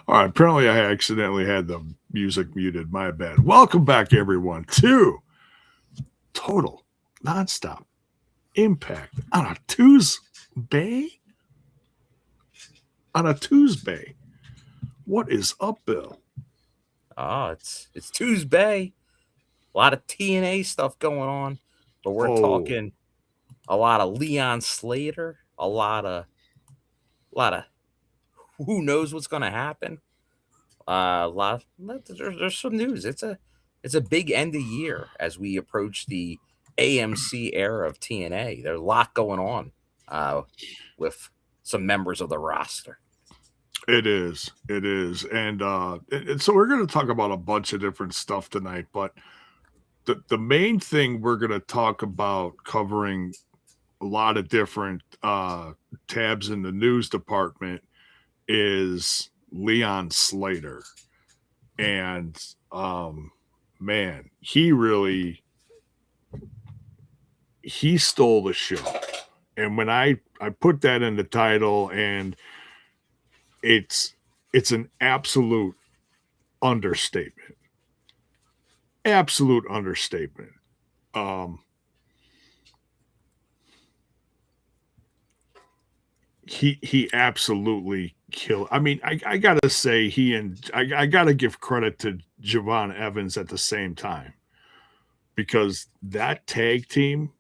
All right, apparently I accidentally had the music muted. My bad. Welcome back, everyone, to Total Nonstop Impact on a Tuesday. On a Tuesday. What is up, Bill? Oh, it's Tuesday. A lot of TNA stuff going on, but we're talking a lot of Leon Slater, a lot of who knows what's going to happen. There's some news. It's a big end of year as we approach the AMC era of TNA. There's a lot going on with some members of the roster. It is, and so we're going to talk about a bunch of different stuff tonight. But the main thing we're going to talk about, covering a lot of different tabs in the news department, is Leon Slater. And man, he stole the show. And when I put that in the title, and it's an absolute understatement. Absolute understatement. He absolutely killed. I mean, I gotta say, I gotta give credit to Jevon Evans at the same time, because that tag team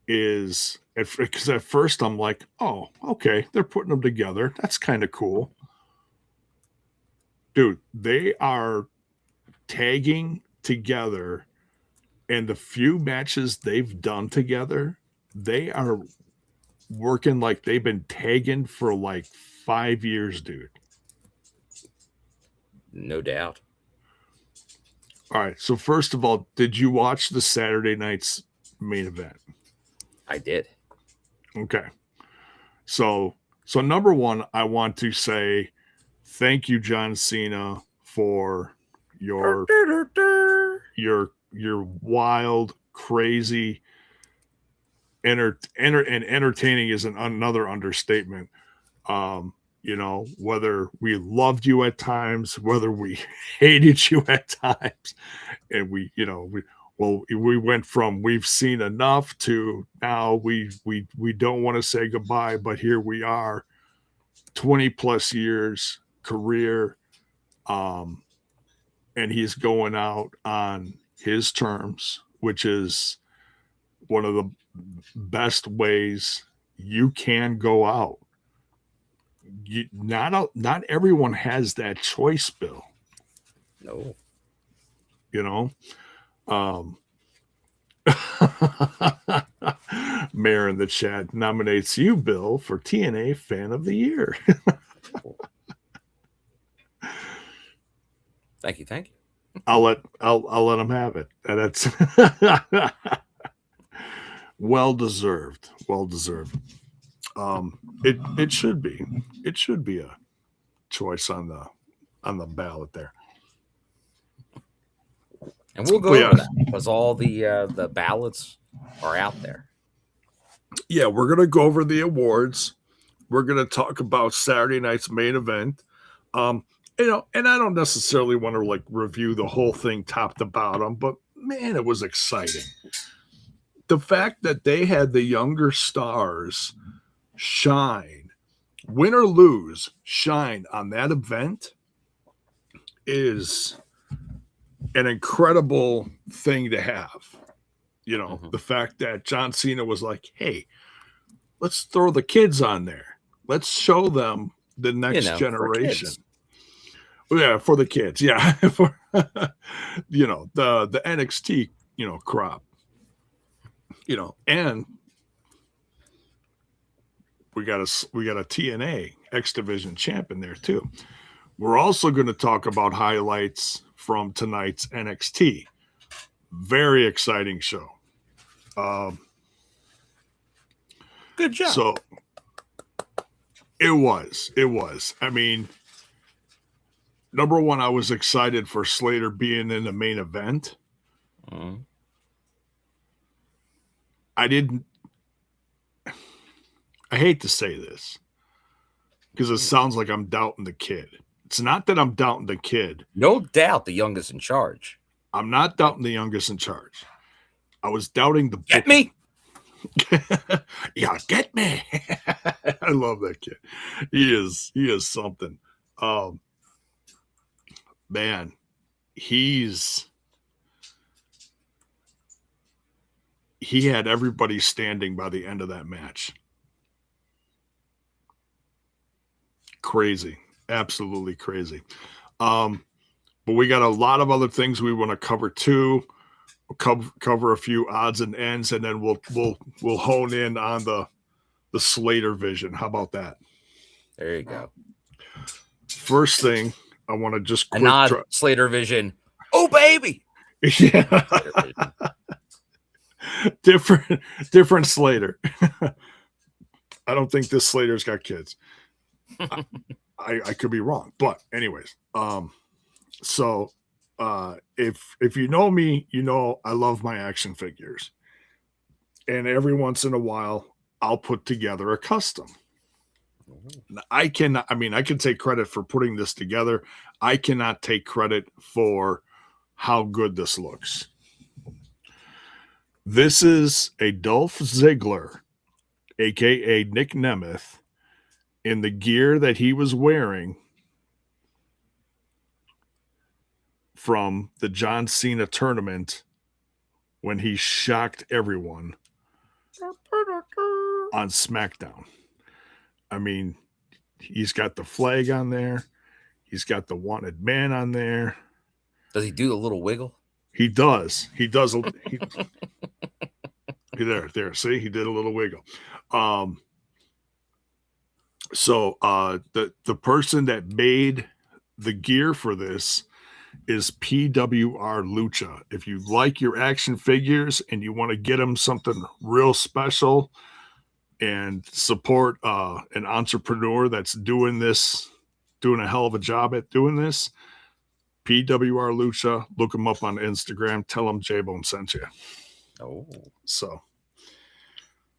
is, because at first I'm like, oh, okay, they're putting them together. That's kind of cool. Dude, they are tagging together, and the few matches they've done together, they are working like they've been tagging for like 5 years, dude. No doubt. All right, so first of all, did you watch the Saturday night's main event? I did. Okay. So number one, I want to say thank you, John Cena, for your wild, crazy, and entertaining is another understatement. Whether we loved you at times, whether we hated you at times, and we went from we've seen enough to now we don't want to say goodbye, but here we are, 20 plus years career, and he's going out on his terms, which is one of the best ways you can go out. Not everyone has that choice, Bill. No. Mayor in the chat nominates you, Bill, for TNA Fan of the Year. Thank you. I'll let him have it. That's well deserved. It should be a choice on the ballot there. And we'll go over that because all the ballots are out there. Yeah, we're going to go over the awards. We're going to talk about Saturday night's main event. And I don't necessarily want to review the whole thing top to bottom, but man, it was exciting. The fact that they had the younger stars shine, win or lose, shine on that event is an incredible thing to have. The fact that John Cena was like, hey, let's throw the kids on there. Let's show them the next generation. Yeah, for the kids. Yeah. For, the NXT, crop. And we got a TNA X Division champ in there too. We're also going to talk about highlights from tonight's NXT. Very exciting show. Good job. So it was. I mean, number one, I was excited for Slater being in the main event. Mm-hmm. I hate to say this because it sounds like I'm doubting the kid. It's not that I'm doubting the kid. No doubt the youngest in charge. I'm not doubting the youngest in charge. I was doubting the Get me. Yeah, get me. I love that kid. He is something. Man, he had everybody standing by the end of that match. Crazy. Absolutely crazy. But we got a lot of other things we want to cover too. We'll cover a few odds and ends, and then we'll hone in on the Slater vision. How about that? There you go. First thing, I want to just quick Slater vision. Oh baby. Yeah. different Slater. I don't think this Slater's got kids. I could be wrong, but anyways, so if you know me, you know I love my action figures, and every once in a while I'll put together a custom. I can take credit for putting this together. I cannot take credit for how good this looks. This is a Dolph Ziggler, aka Nick Nemeth, in the gear that he was wearing from the John Cena tournament when he shocked everyone on SmackDown. I mean, he's got the flag on there. He's got the wanted man on there. Does he do a little wiggle? He does. There. See, he did a little wiggle. So the person that made the gear for this is PWR Lucha. If you like your action figures and you want to get them something real special and support an entrepreneur that's doing a hell of a job at doing this, PWR Lucha, look them up on Instagram. Tell them J-Bone sent you. Oh.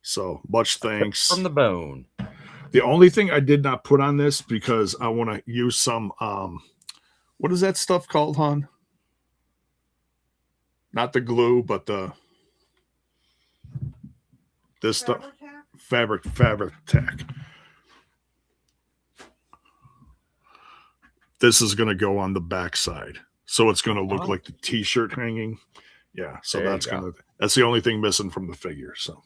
So much thanks. From the bone. The only thing I did not put on this because I want to use some, what is that stuff called, hon? Not the glue, but this stuff. Fabric tack. This is going to go on the back side. So it's going to look like the t-shirt hanging. Yeah. So that's the only thing missing from the figure. So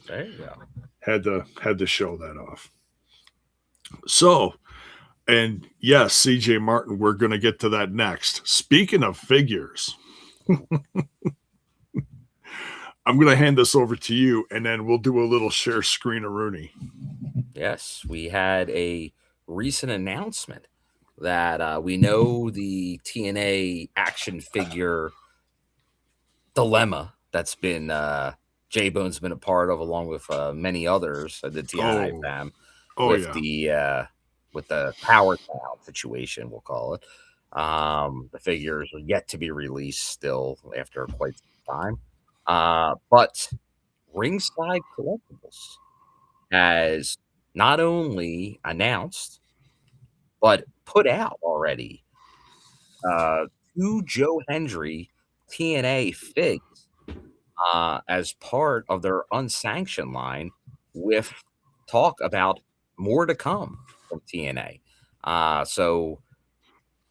there you go. Had to show that off. So, and yes, CJ Martin, we're going to get to that next. Speaking of figures, I'm going to hand this over to you, and then we'll do a little share screen of Rooney. Yes, we had a recent announcement that we know the TNA action figure dilemma that's been J-Bone's been a part of, along with many others at the TNI fam. With the power town situation, we'll call it. The figures are yet to be released still after quite some time. But Ringside Collectibles has not only announced, but put out already 2 Joe Hendry TNA figs as part of their unsanctioned line, with talk about more to come from TNA. So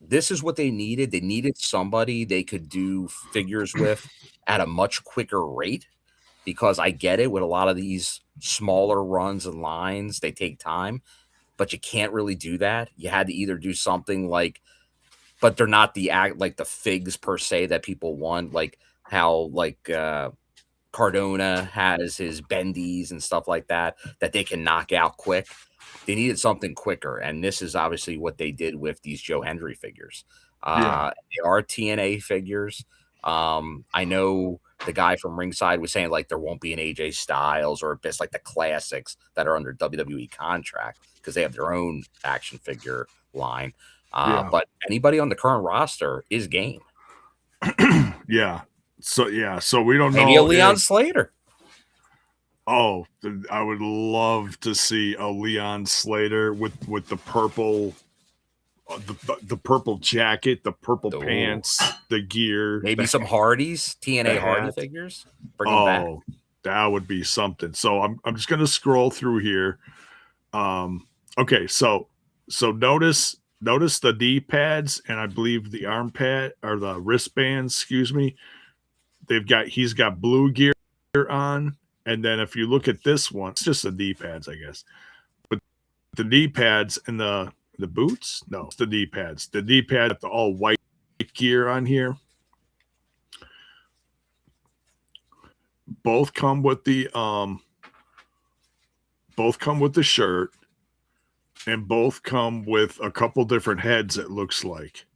this is what they needed. They needed somebody they could do figures with at a much quicker rate, because I get it, with a lot of these smaller runs and lines, they take time, but you can't really do that. You had to either do something like, but they're not the figs per se that people want, like how Cardona has his bendies and stuff like that they can knock out quick. They needed something quicker, and this is obviously what they did with these Joe Hendry figures. They are TNA figures. I know the guy from Ringside was saying there won't be an AJ Styles or just the classics that are under WWE contract, because they have their own action figure line. But anybody on the current roster is game. So we don't know. Maybe a Leon Slater. Oh, I would love to see a Leon Slater with the purple the purple jacket, the purple Ooh. pants, the gear, Maybe some Hardys, TNA Hardy figures. Bring them back. That would be something. So I'm just gonna scroll through here. Okay, so notice the D pads and I believe the arm pad or the wristbands, excuse me. He's got blue gear on, and then if you look at this one, it's just the D pads, I guess. But the D pads and the boots, no, it's the D pads. The D pad, the all white gear on here. Both come with the shirt, and both come with a couple different heads. It looks like.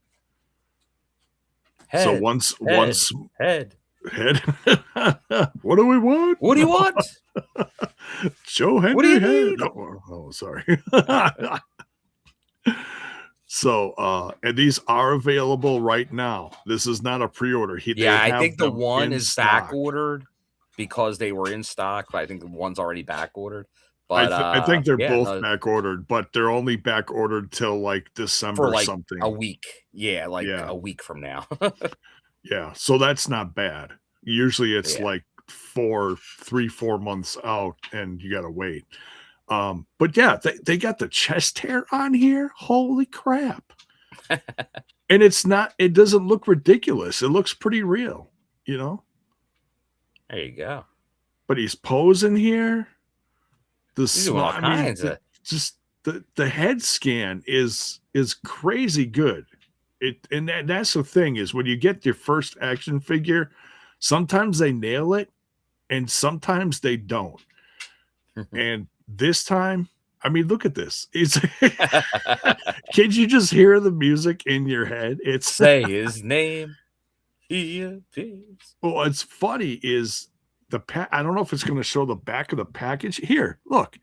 Head, so once head. What do we want? What do you want? Joe Hendry What do you head. need? Oh, sorry. So and these are available right now. This is not a pre-order. I think the one is back ordered because they were in stock. I think the one's already back ordered. But I think they're both back ordered, but they're only back ordered till like December for something. A week. Yeah, a week from now. Yeah, so that's not bad. Usually it's like 3-4 months out and you gotta wait. But yeah, they got the chest hair on here. Holy crap. And it doesn't look ridiculous. It looks pretty real, you know? There you go. But he's posing here. The head scan is crazy good. That's the thing is when you get your first action figure, sometimes they nail it and sometimes they don't. And this time, I mean, look at this. Can you just hear the music in your head? It's say his name. He appears. Well, what's funny is I don't know if it's going to show the back of the package. Here, look.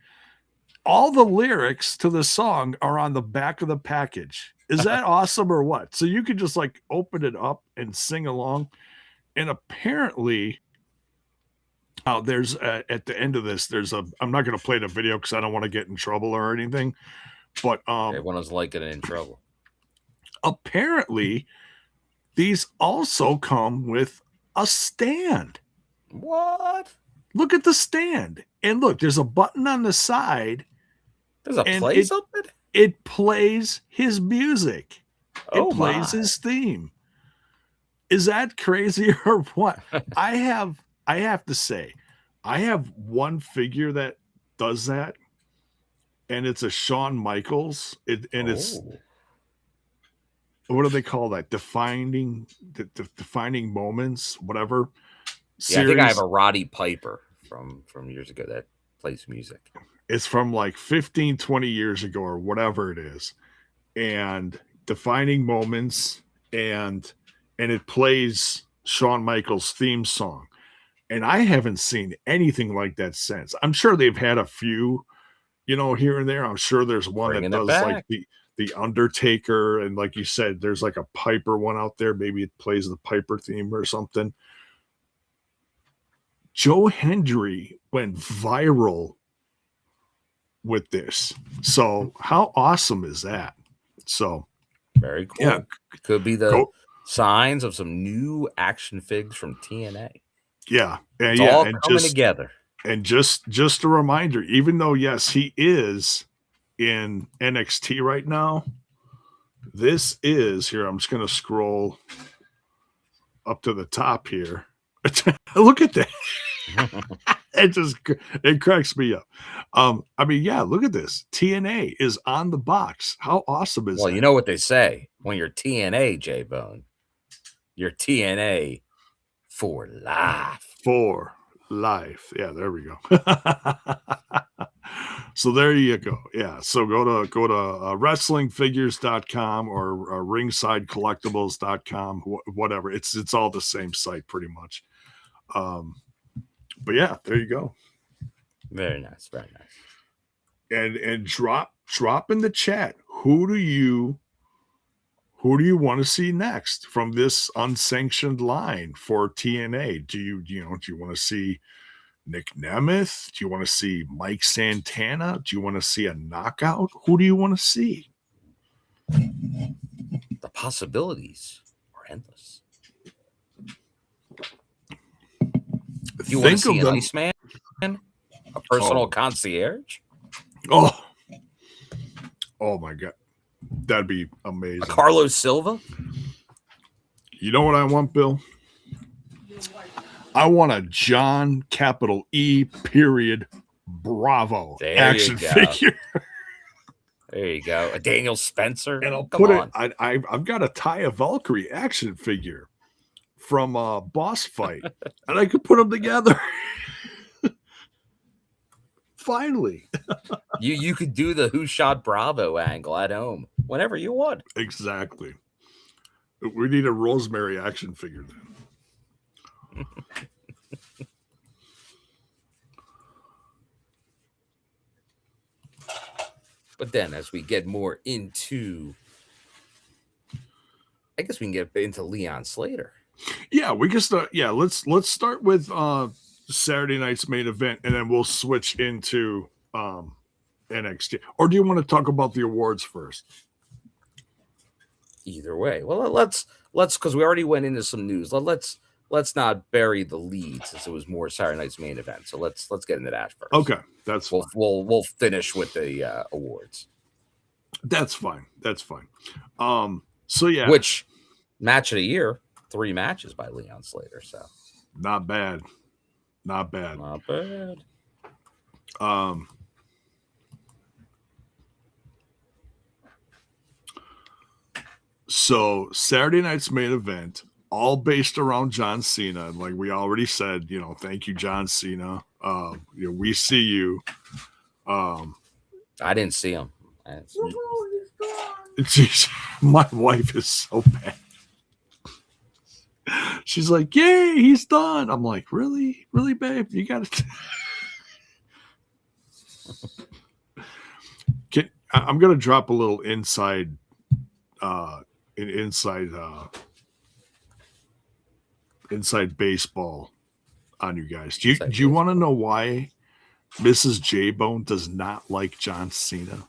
All the lyrics to the song are on the back of the package. Is that awesome or what? So you can just like open it up and sing along. And apparently, there's at the end of this, I'm not going to play the video because I don't want to get in trouble or anything. But everyone's like it in trouble. Apparently, these also come with a stand. What? Look at the stand. And look, there's a button on the side. Does it play something? It plays his music. Oh, it plays his theme. Is that crazy or what? I have to say, I have one figure that does that, and it's a Shawn Michaels. It's what do they call that? Defining moments, whatever. Yeah, I think I have a Roddy Piper from years ago that plays music. It's from like 15, 20 years ago or whatever it is. And defining moments and it plays Shawn Michaels' theme song. And I haven't seen anything like that since. I'm sure they've had a few, here and there. I'm sure there's one that does like the Undertaker. And like you said, there's like a Piper one out there. Maybe it plays the Piper theme or something. Joe Hendry went viral with this. So how awesome is that? So very cool. Yeah, could be the signs of some new action figs from TNA. Yeah. It's all coming together. And just a reminder, even though yes, he is in NXT right now, this is here. I'm just gonna scroll up to the top here. Look at that. It cracks me up. I mean, yeah, look at this. TNA is on the box. How awesome is that? Well, you know what they say when you're TNA, J-Bone, you're TNA for life. For life. Yeah, there we go. So there you go. Yeah. So go to wrestlingfigures.com or ringsidecollectibles.com, whatever. It's all the same site pretty much. But yeah, there you go. Very nice, very nice. And drop in the chat. Who do you want to see next from this unsanctioned line for TNA? Do you want to see Nick Nemeth? Do you want to see Mike Santana? Do you want to see a knockout? Who do you want to see? The possibilities are endless. Do you want to see an Iceman? A personal concierge? Oh my God. That'd be amazing. A Carlos Silva? You know what I want, Bill? I want a John capital E period Bravo action figure. There you go. A Daniel Spencer. And I'll put it. I've got a Taya Valkyrie action figure from Boss Fight, and I could put them together. Finally, you could do the Who Shot Bravo angle at home whenever you want. Exactly. We need a Rosemary action figure then. But then, as we get more into, I guess we can get into Leon Slater. Yeah, we can start. Yeah, let's start with Saturday night's main event, and then we'll switch into NXT. Or do you want to talk about the awards first? Either way, well, let's because we already went into some news. Let's not bury the lead since it was more Saturday night's main event. So let's get into that first. Okay, that's fine. We'll finish with the awards. That's fine. That's fine. So yeah, which match of the year? 3 matches by Leon Slater. So not bad. Not bad. Not bad. So Saturday night's main event, all based around John Cena. Like we already said, thank you, John Cena. We see you. I didn't see him. Geez, my wife is so bad. She's like, yay, he's done. I'm like, really, babe? You got to. I'm gonna drop a little inside baseball on you guys. Do you want to know why Mrs. J-Bone does not like John Cena?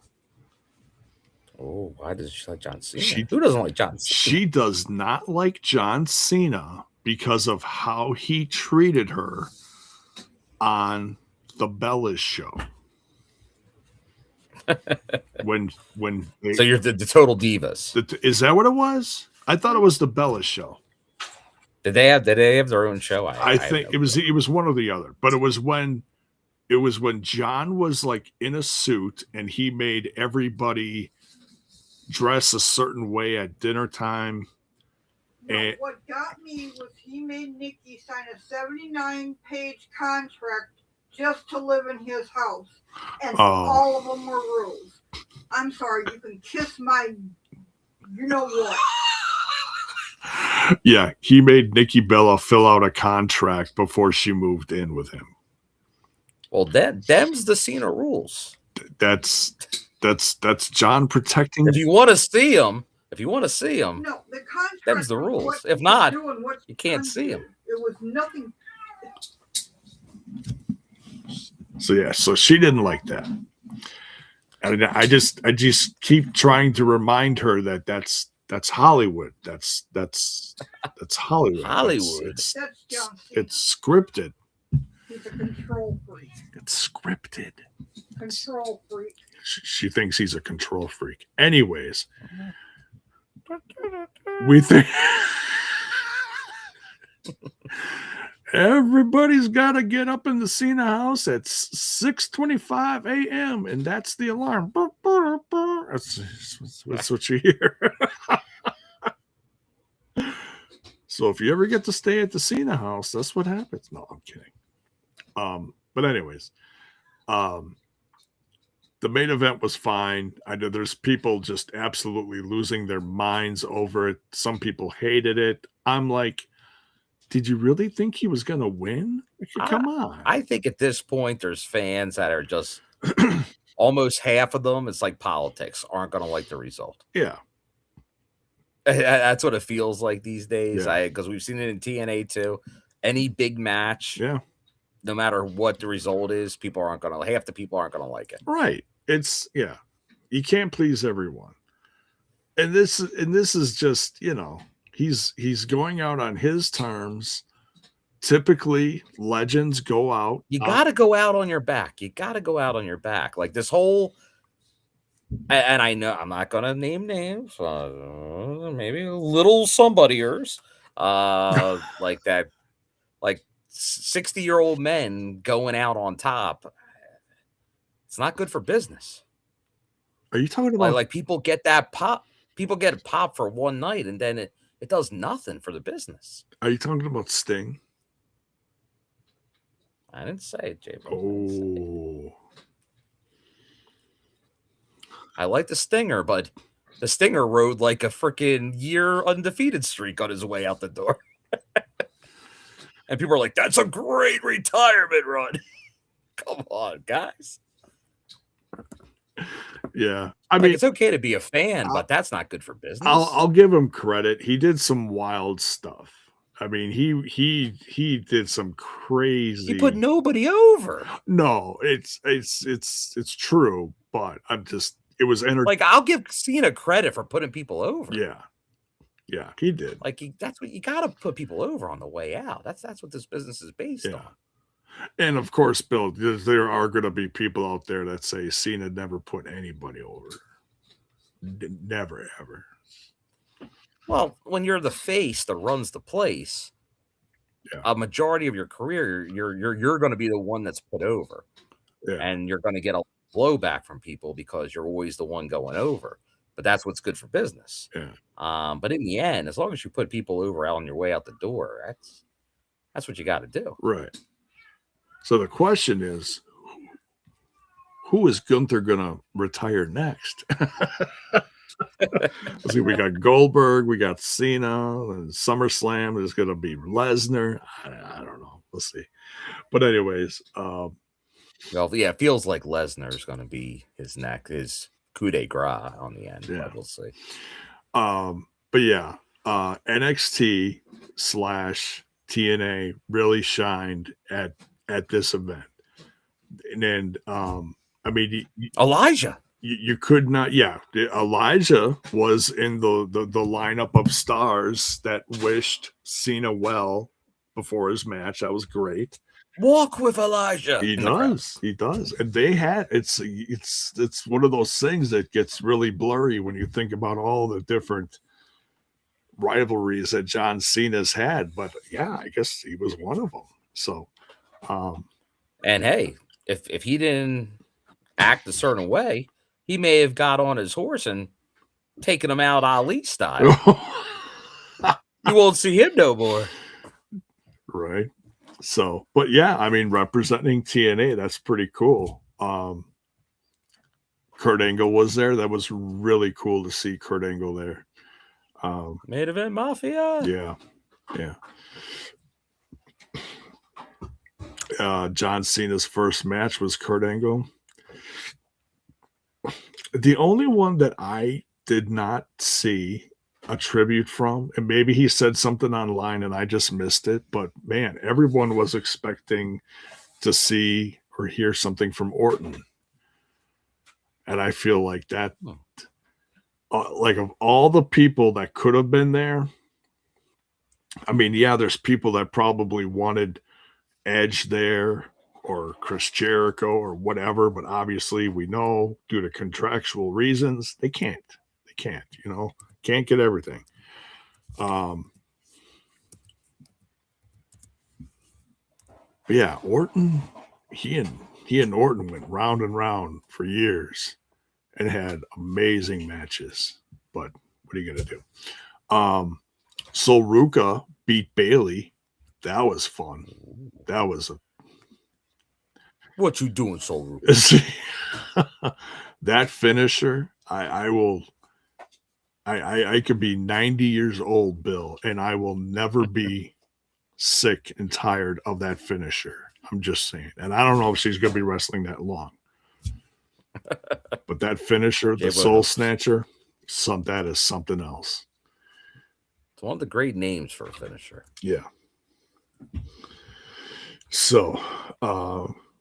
Oh, why does she like John Cena? Who doesn't like John Cena? She does not like John Cena because of how he treated her on the Bellas show. when so you're the total divas. Is that what it was? I thought it was the Bellas show. Did they have their own show? I think it was one or the other, but it was when John was like in a suit and he made everybody dress a certain way at dinner time. No, and what got me was he made Nikki sign a 79-page contract just to live in his house, and all of them were rules. I'm sorry, you can kiss my, you know what? Yeah, he made Nikki Bella fill out a contract before she moved in with him. Well, them's the Cena rules. That's John protecting. If you want to see him, no, the contract. Them's the rules. If not, you can't see him. It was nothing. So she didn't like that, and I just keep trying to remind her that that's Hollywood. That's Hollywood. Hollywood. It's scripted. He's a control freak. It's scripted. Control freak. She thinks he's a control freak. Anyways, we think everybody's got to get up in the Cena house at 6:25 a.m. and that's the alarm. That's what you hear. So if you ever get to stay at the Cena house, that's what happens. No, I'm kidding. But anyways, the main event was fine. I know there's people just absolutely losing their minds over it. Some people hated it. I'm like, did you really think he was going to win? Come on. I think at this point, there's fans that are just almost half of them. It's like politics, aren't going to like the result. Yeah. That's what it feels like these days. Yeah. Because we've seen it in TNA too. Any big match, no matter what the result is, half the people aren't going to like it. Right. You can't please everyone. And this is just, he's going out on his terms. Typically, legends go out. You got to go out on your back. You got to go out on your back. Like this whole, and I know I'm not going to name names, maybe little somebodyers, like that, like 60-year-old men going out on top. It's not good for business. Are you talking about like people get that pop? People get a pop for one night, and then it does nothing for the business. Are you talking about Sting? I didn't say it, Jay. Oh. I like the Stinger, but the Stinger rode like a freaking year undefeated streak on his way out the door. And people are like, that's a great retirement run. Come on, guys. Yeah. I mean, it's okay to be a fan, but that's not good for business. I'll give him credit. He did some wild stuff. I mean, he did some crazy. He put nobody over. No, it's true, but it was like I'll give Cena credit for putting people over. Yeah, he did. Like that's what you got to put people over on the way out. That's what this business is based on. And of course, Bill, there are going to be people out there that say Cena never put anybody over. Never, ever. Well, when you're the face that runs the place, a majority of your career, you're going to be the one that's put over, and you're going to get a blowback from people because you're always the one going over. But that's what's good for business. But in the end, as long as you put people over out on your way out the door, that's what you got to do. Right. So the question is, who is Gunther going to retire next? Let's see, we got Goldberg, we got Cena, and SummerSlam is going to be Lesnar. I don't know. We'll see. But anyways, well, yeah, it feels like Lesnar is going to be his coup de grace on the end. Yeah, but we'll see. But yeah, NXT /TNA really shined at this event, and I mean, Elijah. You could not, Elijah was in the lineup of stars that wished Cena well before his match. That was great. Walk with Elijah. He does, and they had it's one of those things that gets really blurry when you think about all the different rivalries that John Cena's had. But yeah, I guess he was one of them. So, and hey, if he didn't act a certain way, he may have got on his horse and taken him out Ali style. You won't see him no more. Right. So, but yeah, I mean, representing TNA, that's pretty cool. Kurt Angle was there. That was really cool to see Kurt Angle there. Main Event Mafia. Yeah. John Cena's first match was Kurt Angle. The only one that I did not see a tribute from, and maybe he said something online and I just missed it, but man, everyone was expecting to see or hear something from Orton. And I feel like that, like of all the people that could have been there, I mean, yeah, there's people that probably wanted Edge there or Chris Jericho or whatever, but obviously we know due to contractual reasons, they can't, can't get everything. But yeah, Orton, he and Orton went round and round for years and had amazing matches. But what are you gonna do? So Ruka beat Bailey. That was fun. That was what you doing, Soul Ruka? That finisher, I could be 90 years old, Bill, and I will never be sick and tired of that finisher. I'm just saying. And I don't know if she's going to be wrestling that long. But that finisher, the Soul Snatcher, that is something else. It's one of the great names for a finisher. Yeah. So,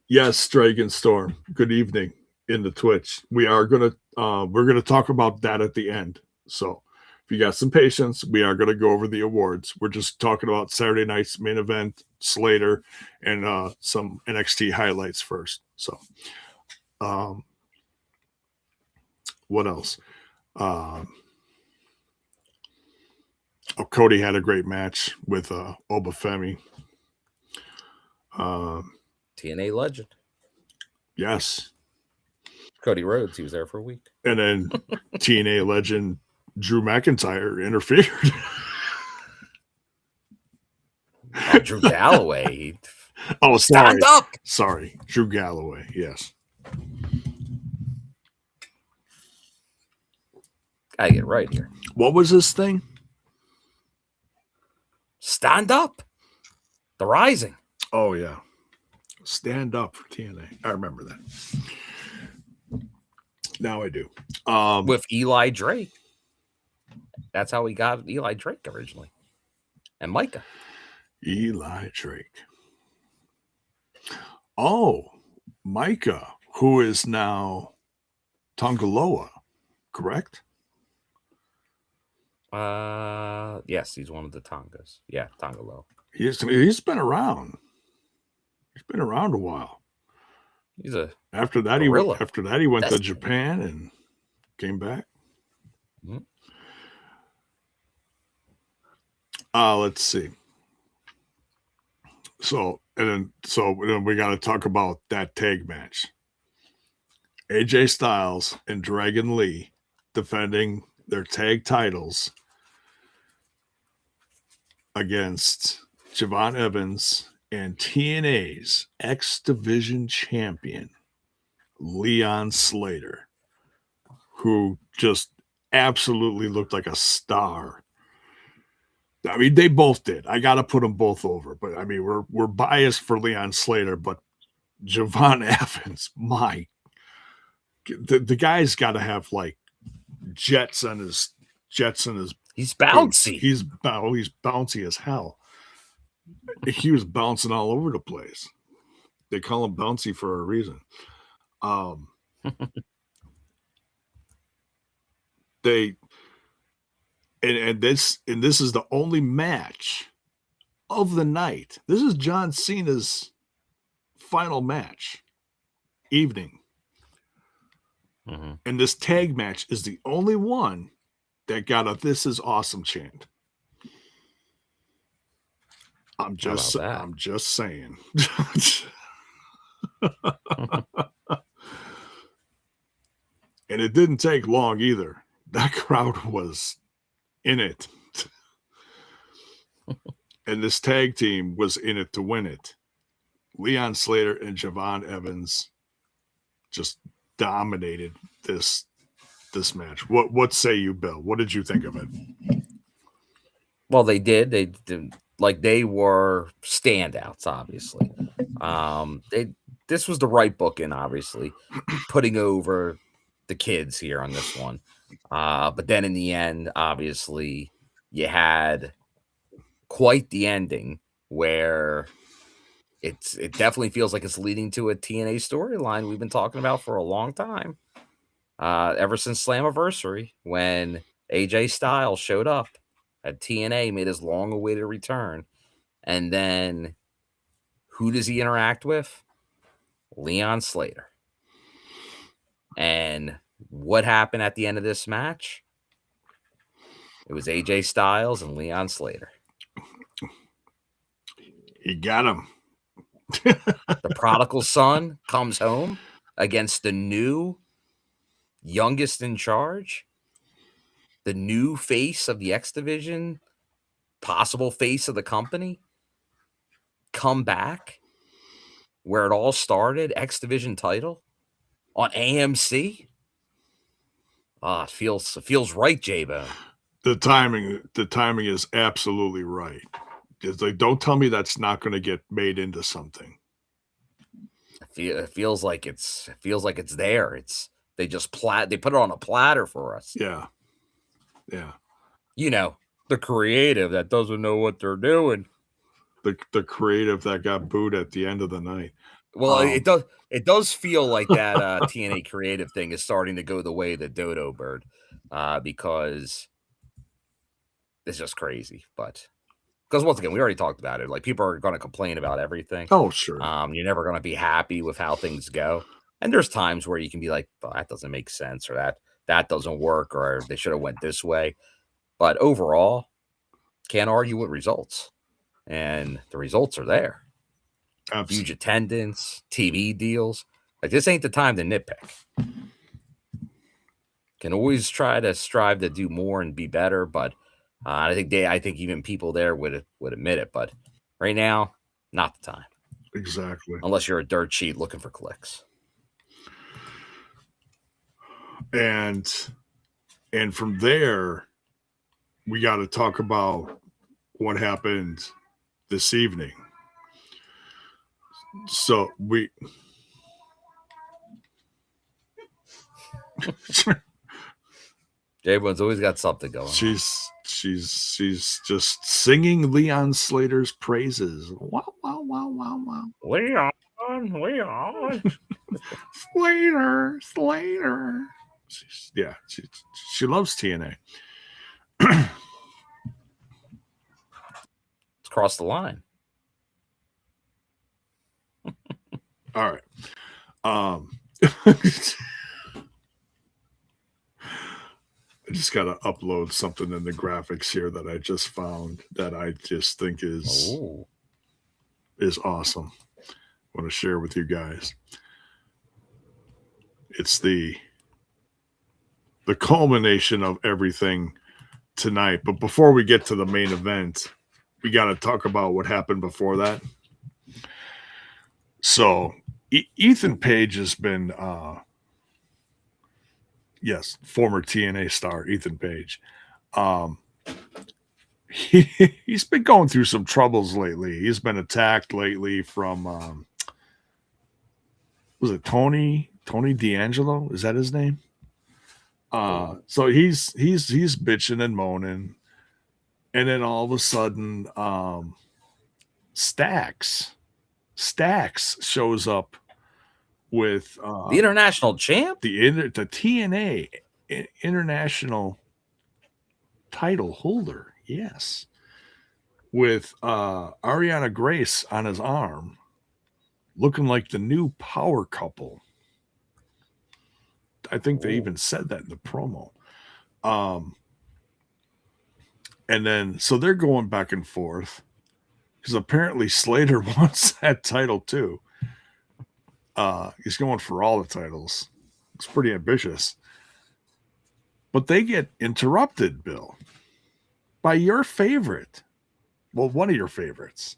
yes, Dragon Storm, good evening in the Twitch. We're going to talk about that at the end. So if you got some patience, we are going to go over the awards. We're just talking about Saturday night's main event, Slater, and some NXT highlights first. So, what else? Cody had a great match with Obafemi. TNA legend. Yes. Cody Rhodes, he was there for a week. And then TNA legend Drew McIntyre interfered. Drew Galloway. Oh, sorry. Stand up. Sorry. Drew Galloway. Yes. Gotta get right here. What was this thing? Stand up. The Rising. Oh, yeah. Stand up for TNA. I remember that. Now I do. With Eli Drake. That's how we got Eli Drake originally. And Micah. Eli Drake. Oh, Micah, who is now Tongaloa, correct? Yes, he's one of the Tongas. Yeah, Tongaloa. He's been around. He's been around a while. He's a after that gorilla. he went to Japan and came back. Mm-hmm. Let's see. So then we got to talk about that tag match. AJ Styles and Dragon Lee defending their tag titles against Jevon Evans and TNA's X Division champion, Leon Slater, who just absolutely looked like a star. I mean, they both did. I got to put them both over. But, I mean, we're biased for Leon Slater, but Jevon Evans, the guy's got to have, like, jets on his He's bouncy. He's bouncy as hell. He was bouncing all over the place. They call him bouncy for a reason. This is the only match of the night. This is John Cena's final match evening. Mm-hmm. And this tag match is the only one that got a "This is awesome" chant. I'm just saying. And it didn't take long either. That crowd was in it. And this tag team was in it to win it. Leon Slater and Jevon Evans just dominated this match. What say you, Bill? What did you think of it? Well, they did. They did, like, they were standouts, obviously. This was the right booking, obviously, putting over the kids here on this one. But then in the end, obviously, you had quite the ending where it definitely feels like it's leading to a TNA storyline we've been talking about for a long time. Ever since Slammiversary, when AJ Styles showed up at TNA, made his long-awaited return. And then who does he interact with? Leon Slater. And what happened at the end of this match? It was AJ Styles and Leon Slater. He got him. The prodigal son comes home against the new youngest in charge, the new face of the X Division, possible face of the company, come back where it all started, X Division title on AMC. It feels right, J-Bone. The timing is absolutely right. It's like, don't tell me that's not going to get made into something. It feels like it's there. They just they put it on a platter for us. Yeah. You know, the creative that doesn't know what they're doing. The creative that got booed at the end of the night. Well, it does feel like that TNA creative thing is starting to go the way of the dodo bird, because it's just crazy. But because once again, we already talked about it. Like, people are going to complain about everything. Oh, sure. You're never going to be happy with how things go. And there's times where you can be like, well, that doesn't make sense, or that doesn't work, or they should have went this way. But overall, can't argue with results. And the results are there. Absolutely. Huge attendance, TV deals. Like, this ain't the time to nitpick. Can always try to strive to do more and be better, but I think even people there would admit it. But right now, not the time. Exactly. Unless you're a dirt sheet looking for clicks. And from there, we got to talk about what happened this evening. So JAYBONE'S always got something going. She's just singing Leon Slater's praises. Wow, wow, wow, wow, wow. Leon. Slater. She loves TNA. It's crossed the line. All right. I just got to upload something in the graphics here that I just found that I just think is awesome. I want to share with you guys. It's the culmination of everything tonight. But before we get to the main event, we got to talk about what happened before that. So Ethan Page has been, former TNA star Ethan Page. He's been going through some troubles lately. He's been attacked lately from, was it Tony D'Angelo? Is that his name? So he's bitching and moaning, and then all of a sudden, Stacks shows up with the international champ, the TNA international title holder, yes, with Ariana Grace on his arm, looking like the new power couple. I think they even said that in the promo. And then, so they're going back and forth because apparently Slater wants that title too. He's going for all the titles. It's pretty ambitious. But they get interrupted, Bill, by your favorite. Well, one of your favorites.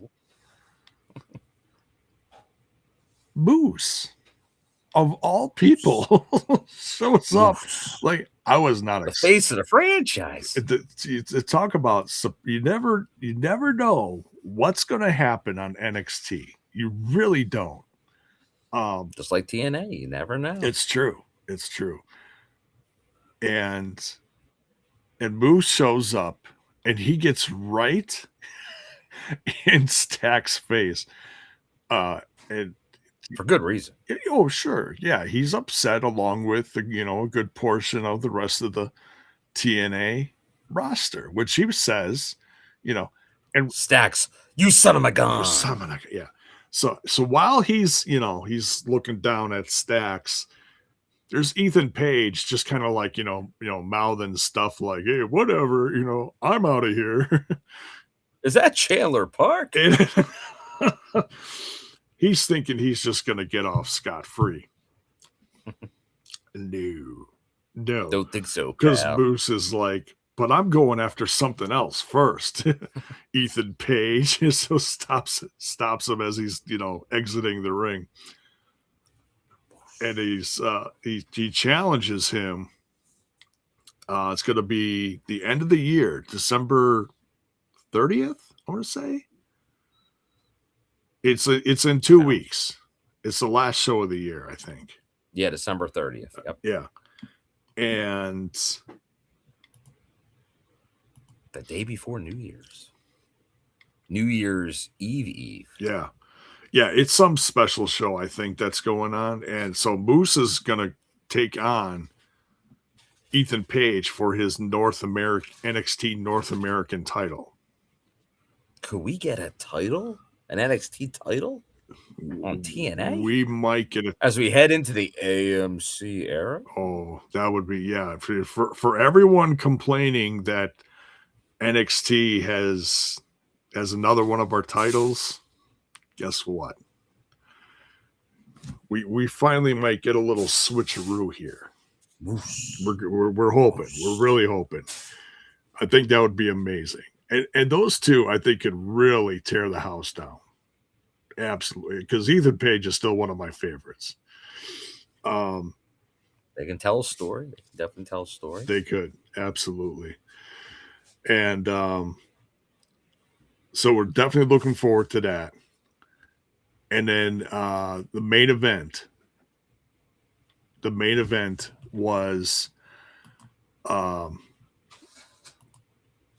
Moose. Of all people, shows up. Like, I was not the face of the franchise. To talk about, you never know what's going to happen on NXT. You really don't. Just like TNA, you never know. It's true. And Moose shows up, and he gets right in Stack's face, and for good reason. Oh, sure. Yeah. He's upset along with, a good portion of the rest of the TNA roster, which he says, and Stacks, you son of a gun. Yeah. So while he's looking down at Stacks, there's Ethan Page just kind of like, mouthing stuff like, hey, whatever, I'm out of here. Is that Chandler Park? He's thinking he's just going to get off scot-free. No. Don't think so, because Moose is like, but I'm going after something else first. Ethan Page so stops him as he's, exiting the ring. And he challenges him. It's going to be the end of the year, December 30th, I want to say. It's in 2 weeks. It's the last show of the year, I think. Yeah, December 30th. Yep. Yeah. And the day before New Year's Eve. Yeah. Yeah, it's some special show, I think, that's going on. And so Moose is going to take on Ethan Page for his North American NXT North American title. Could we get a title? An NXT title? On TNA? We might get it as we head into the AMC era. Oh, that would be, yeah. For everyone complaining that NXT has another one of our titles, guess what? We finally might get a little switcheroo here. We're hoping. We're really hoping. I think that would be amazing. And those two, I think, could really tear the house down. Absolutely, because Ethan Page is still one of my favorites. They can tell a story. They can definitely tell a story. They could, absolutely. And so we're definitely looking forward to that. And then the main event. The main event was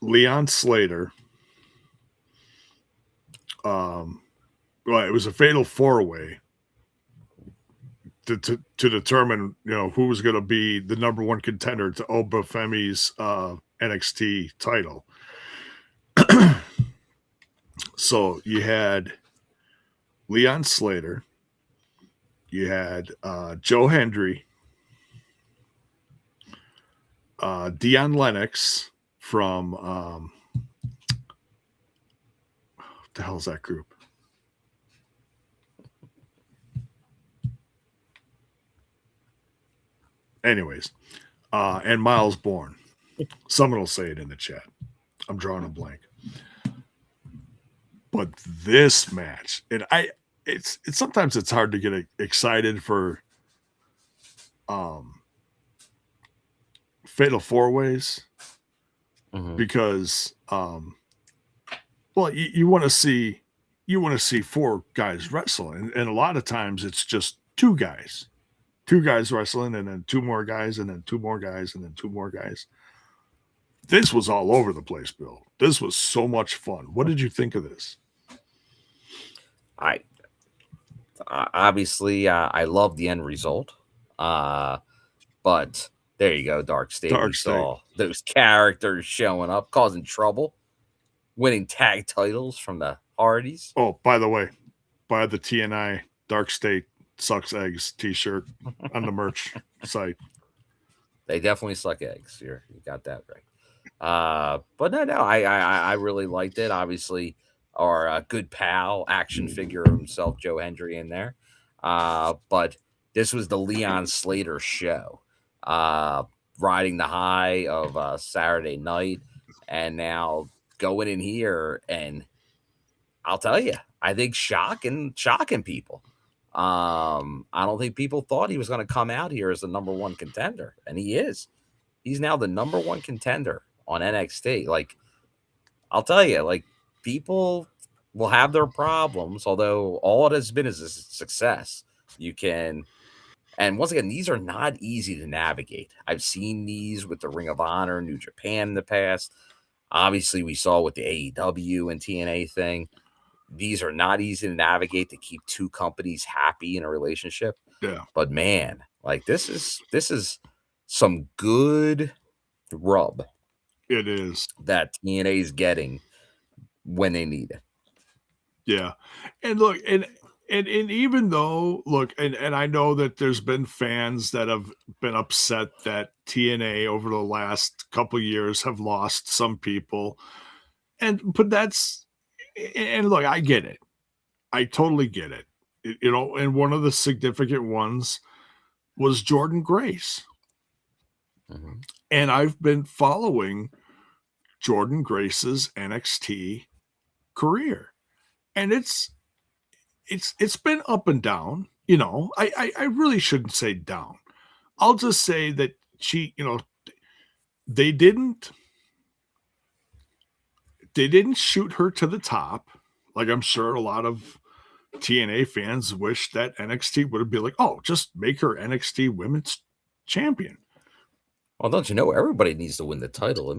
Leon Slater. Well, it was a fatal 4-way to determine, who was going to be the number one contender to Obafemi's NXT title. So you had Leon Slater, you had Joe Hendry, Dion Lennox from what the hell is that group? Anyways, and Miles Bourne. Someone will say it in the chat. I'm drawing a blank. But this match, and it's sometimes it's hard to get excited for fatal 4-ways because well, you want to see four guys wrestling, and a lot of times it's just two guys wrestling, and then two more guys, and then two more guys, and then two more guys. This was all over the place, Bill. This was so much fun. What did you think of this? I love the end result. But there you go, Dark State. We saw those characters showing up, causing trouble, winning tag titles from the Hardys. Oh, by the way, buy the TNI Dark State Sucks Eggs t-shirt on the merch site. They definitely suck eggs. You got that right. But no, I really liked it. Obviously, our good pal, action figure himself, Joe Hendry, in there. But this was the Leon Slater show, riding the high of Saturday night, and now going in here, and I'll tell you, I think shocking people. I don't think people thought he was going to come out here as the number one contender, and he is. He's now the number one contender on NXT. Like, I'll tell you, like, people will have their problems, although all it has been is a success. You can, and once again, these are not easy to navigate. I've seen these with the Ring of Honor, New Japan in the past. Obviously, we saw with the AEW and TNA thing. These are not easy to navigate to keep two companies happy in a relationship. Yeah. But man, like this is some good rub. It is that TNA is getting when they need it. Yeah. And look, and even though, look, and I know that there's been fans that have been upset that TNA over the last couple of years have lost some people. But that's, and look, I get it. I totally get it. And one of the significant ones was Jordan Grace. Mm-hmm. And I've been following Jordan Grace's NXT career. And it's been up and down, I really shouldn't say down. I'll just say that she, they didn't shoot her to the top. Like, I'm sure a lot of TNA fans wish that NXT would have been like, oh, just make her NXT Women's Champion. Well, don't you know everybody needs to win the title?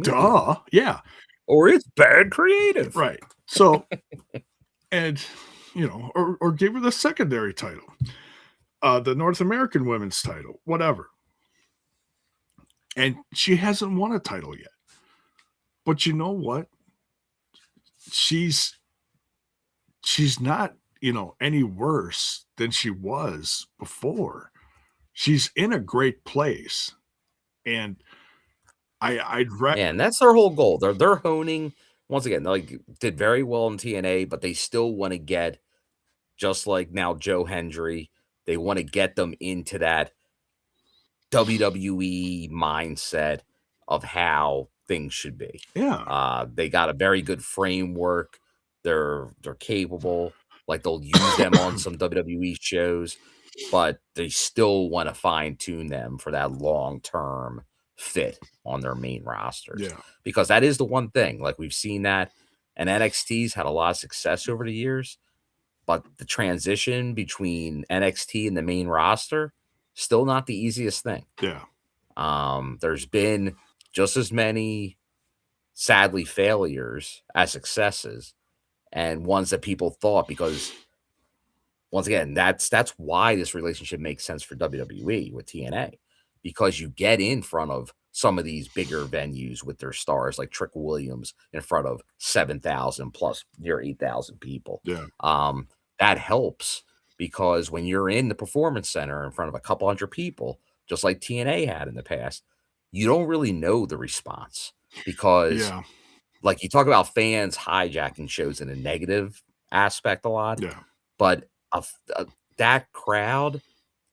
Yeah. Or it's bad creative. Right. So, and or give her the secondary title, the North American women's title, whatever. And she hasn't won a title yet. But you know what? She's not, any worse than she was before. She's in a great place. And and that's their whole goal. They're honing, once again, like did very well in TNA, but they still want to get, just like now Joe Hendry, they want to get them into that WWE mindset of how things should be. Yeah. They got a very good framework. They're capable. Like they'll use them on some WWE shows, but they still want to fine tune them for that long term fit on their main rosters. Yeah. Because that is the one thing. Like we've seen that, and NXT's had a lot of success over the years, but the transition between NXT and the main roster, still not the easiest thing. Yeah. There's been just as many, sadly, failures as successes, and ones that people thought, because once again, that's why this relationship makes sense for WWE with TNA, because you get in front of some of these bigger venues with their stars, like Trick Williams in front of 7,000 plus near 8,000 people. Yeah. That helps, because when you're in the Performance Center in front of a couple hundred people, just like TNA had in the past, you don't really know the response, because like you talk about fans hijacking shows in a negative aspect a lot, but that crowd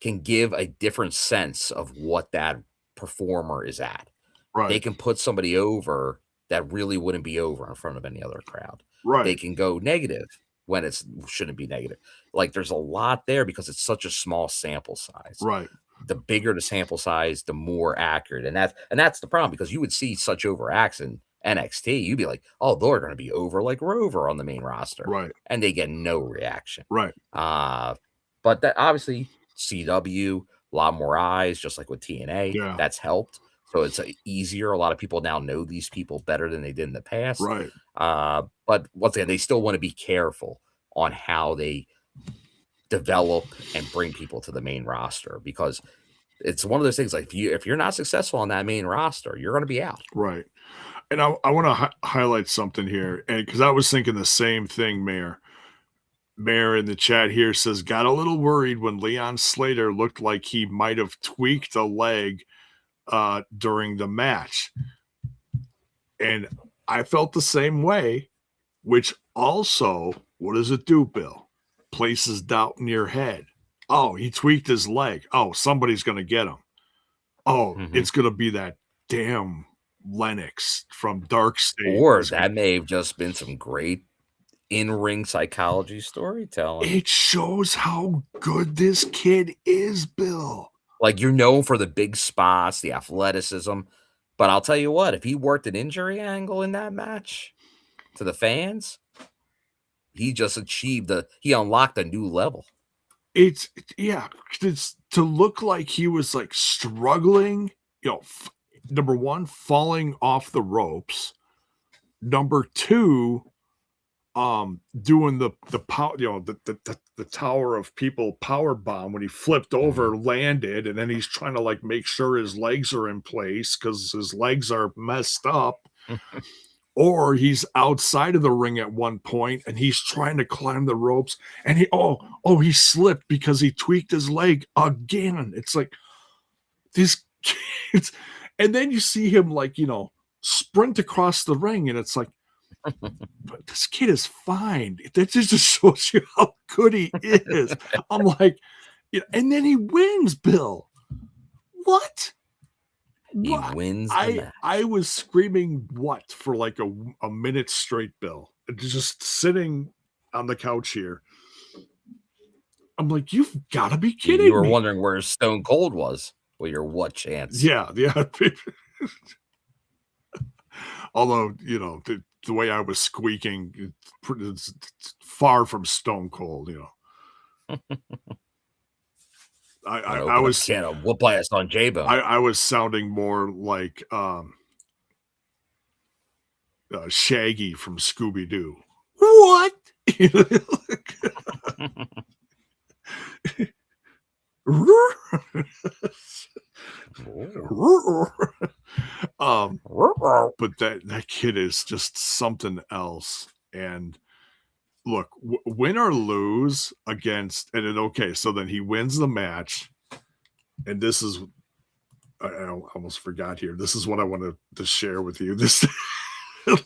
can give a different sense of what that performer is at. Right. They can put somebody over that really wouldn't be over in front of any other crowd. Right. They can go negative when it shouldn't be negative. Like there's a lot there because it's such a small sample size. Right. The bigger the sample size, the more accurate. And that's the problem, because you would see such overacts in NXT. You'd be like, oh, they're going to be over like Rover on the main roster. Right. And they get no reaction. Right. But that obviously CW, a lot more eyes, just like with TNA. That's helped. So it's easier. A lot of people now know these people better than they did in the past. Right. But once again, they still want to be careful on how they develop and bring people to the main roster, because it's one of those things, like if you're not successful on that main roster, you're going to be out. Right. And I want to highlight something here, and because I was thinking the same thing, Mayor. Mayor in the chat here says, got a little worried when Leon Slater looked like he might have tweaked a leg during the match. And I felt the same way, which also, what does it do, Bill? Places doubt in your head. Oh, he tweaked his leg. Oh, somebody's going to get him. Oh, it's going to be that damn Lennox from Dark State. Or that may have just been some great in-ring psychology storytelling. It shows how good this kid is, Bill. Like, you're known for the big spots, the athleticism, but I'll tell you what, if he worked an injury angle in that match to the fans, he just he unlocked a new level. It's to look like he was like struggling, number one, falling off the ropes. Number two, doing the power, the Tower of People power bomb when he flipped over, landed, and then he's trying to like make sure his legs are in place because his legs are messed up. Or he's outside of the ring at one point and he's trying to climb the ropes and he slipped because he tweaked his leg again. It's like this kids, and then you see him like, sprint across the ring, and it's like, but this kid is fine. That just shows you how good he is. I'm like, and then he wins, Bill. What? He wins the match. I was screaming for like a minute straight, Bill. Just sitting on the couch here. I'm like, you've got to be kidding me. You were wondering where Stone Cold was. Well, your what chance? Yeah. Although, the way I was squeaking, it's far from Stone Cold, I was whoop ass on JAYBONE. I was sounding more like Shaggy from Scooby-Doo. What? But that kid is just something else. And look, win or lose against, and then okay, so then he wins the match, and this is, I almost forgot here. This is what I wanted to share with you. This,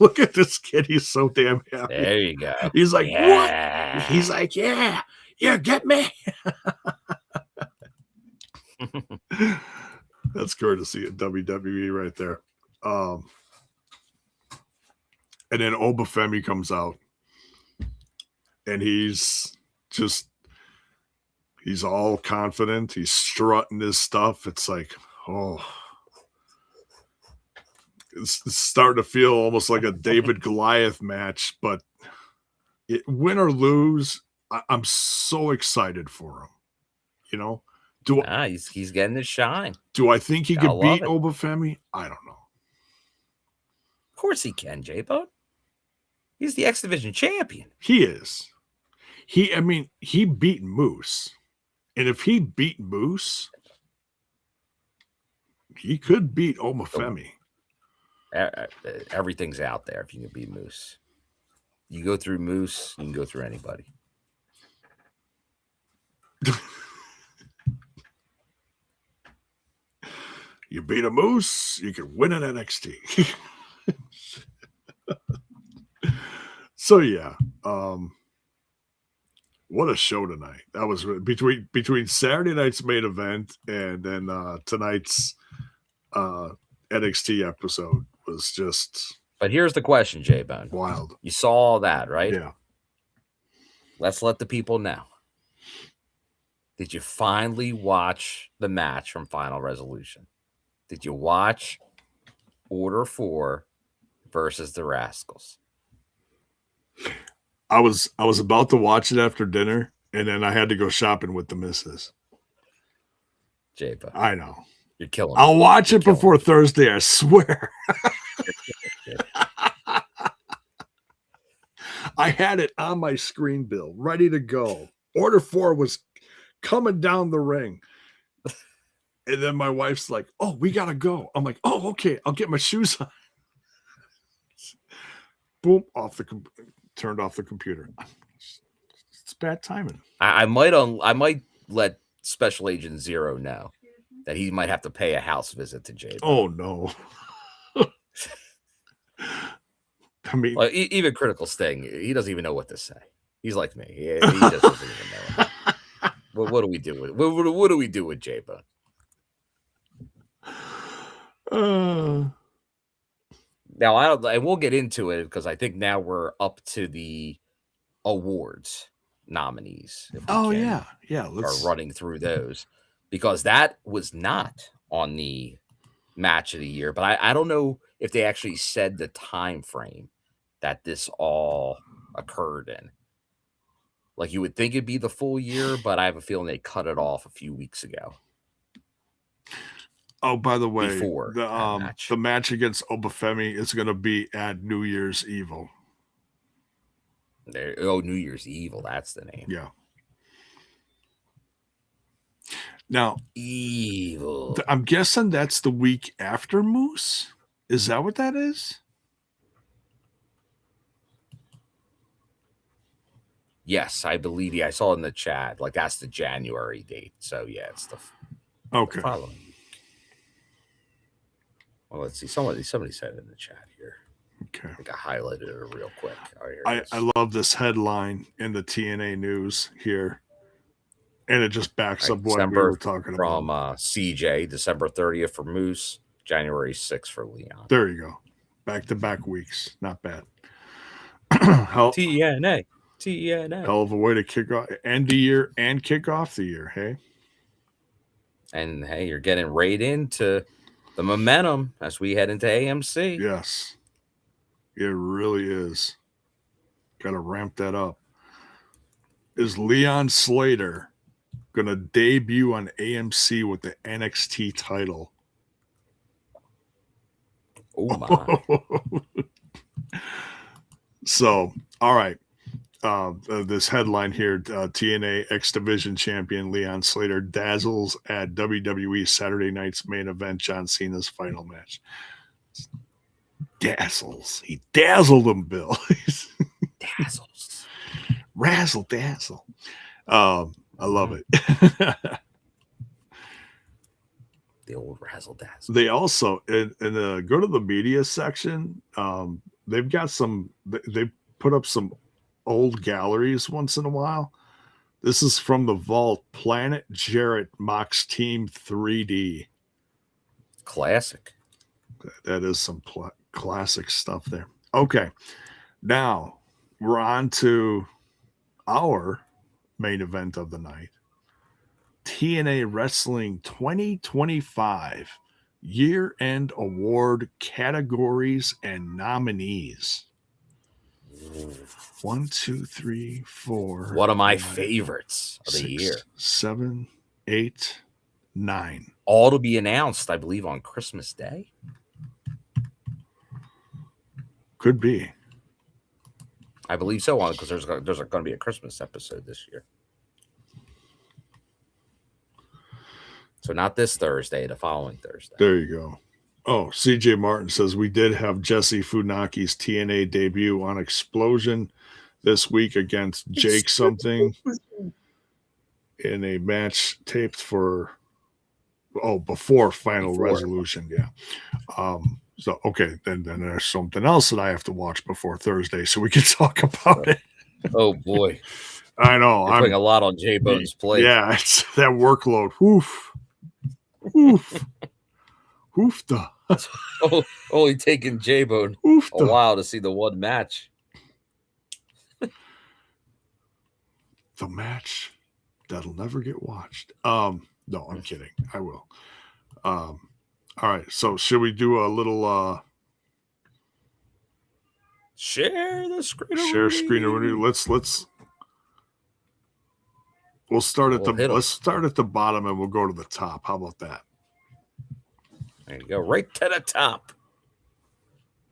look at this kid. He's so damn happy. There you go. He's like, yeah. What? He's like, yeah, get me. That's courtesy of WWE right there. And then Obafemi comes out, and he's all confident. He's strutting his stuff. It's like, oh, it's starting to feel almost like a David Goliath match. But win or lose, I'm so excited for him. You know, he's getting his shine. Do I think he could beat Obafemi? I don't know. Of course he can, J-Bone. He's the X Division champion. He is. I mean, he beat Moose. And if he beat Moose, he could beat Obafemi. Everything's out there if you can beat Moose. You go through Moose, you can go through anybody. You beat a Moose, you can win an NXT. So yeah, what a show tonight! That was between Saturday night's main event and then tonight's NXT episode was just. But here's the question, J-Bone. Wild. You saw all that, right? Yeah. Let's let the people know. Did you finally watch the match from Final Resolution? Did you watch Order 4 versus the Rascals? I was about to watch it after dinner, and then I had to go shopping with the missus. J-Bone. I know. You're killing me. I'll watch it before Thursday, I swear. I had it on my screen, Bill, ready to go. Order 4 was coming down the ring. And then my wife's like, oh, we got to go. I'm like, oh, okay. I'll get my shoes on. Boom, turned off the computer. It's bad timing. I might let Special Agent Zero know that he might have to pay a house visit to Jay. Oh, no. I mean, well, even Critical Sting, he doesn't even know what to say. He's like me. He just doesn't even know. What do we do with what do we do with J-Bone? Now and we'll get into it because I think now we're up to the awards nominees. Oh yeah. Let's running through those because that was not on the match of the year, but I don't know if they actually said the time frame that this all occurred in. Like you would think it'd be the full year, but I have a feeling they cut it off a few weeks ago. Oh, by the way, before the match against Obafemi is going to be at New Year's Evil. New Year's Evil, that's the name. Yeah. Now, Evil. I'm guessing that's the week after Moose. Is that what that is? Yes, I believe you. I saw in the chat, like that's the January date. So yeah, it's the okay. Following week. Well, let's see. Somebody said it in the chat here. Okay. I think I highlighted it real quick. I love this headline in the TNA news here. And it just backs up what we were talking about. From CJ, December 30th for Moose, January 6th for Leon. There you go. Back-to-back weeks. Not bad. TNA. Hell of a way to end the year and kick off the year, hey? And, hey, you're getting right into the momentum as we head into AMC. Yes. It really is. Got to ramp that up. Is Leon Slater going to debut on AMC with the NXT title? Oh, my. So, all right. this headline here, TNA X Division champion Leon Slater dazzles at WWE Saturday night's main event, John Cena's final match. Dazzles. He dazzled him, Bill. Dazzles. Razzle dazzle. I love it. The old razzle dazzle. They also, in go to the media section, they've got they put up some old galleries once in a while. This is from the vault. Planet Jarrett Mox Team 3D. Classic. That is some classic stuff there. Okay. Now we're on to our main event of the night. TNA Wrestling 2025 Year-End Award Categories and Nominees. 1, 2, 3, 4. One of my favorites of the year. 7, 8, 9. All to be announced, I believe, on Christmas Day. Could be. I believe so, because there's going to be a Christmas episode this year. So not this Thursday, the following Thursday. There you go. Oh, CJ Martin says we did have Jesse Funaki's TNA debut on Explosion this week against Jake something in a match taped for before Final Resolution. Yeah. So okay, then there's something else that I have to watch before Thursday, so we can talk about it. Oh boy, I know I'm putting a lot on JAYBONE'S plate. Yeah, it's that workload. Oof, oof, oofta. Only taking JAYBONE a while to see the one match. The match that'll never get watched. No, I'm kidding. I will. All right. So should we do a little share the screen? Share screen already. Let's we'll start at let's start at the bottom and we'll go to the top. How about that? There you go. Right to the top.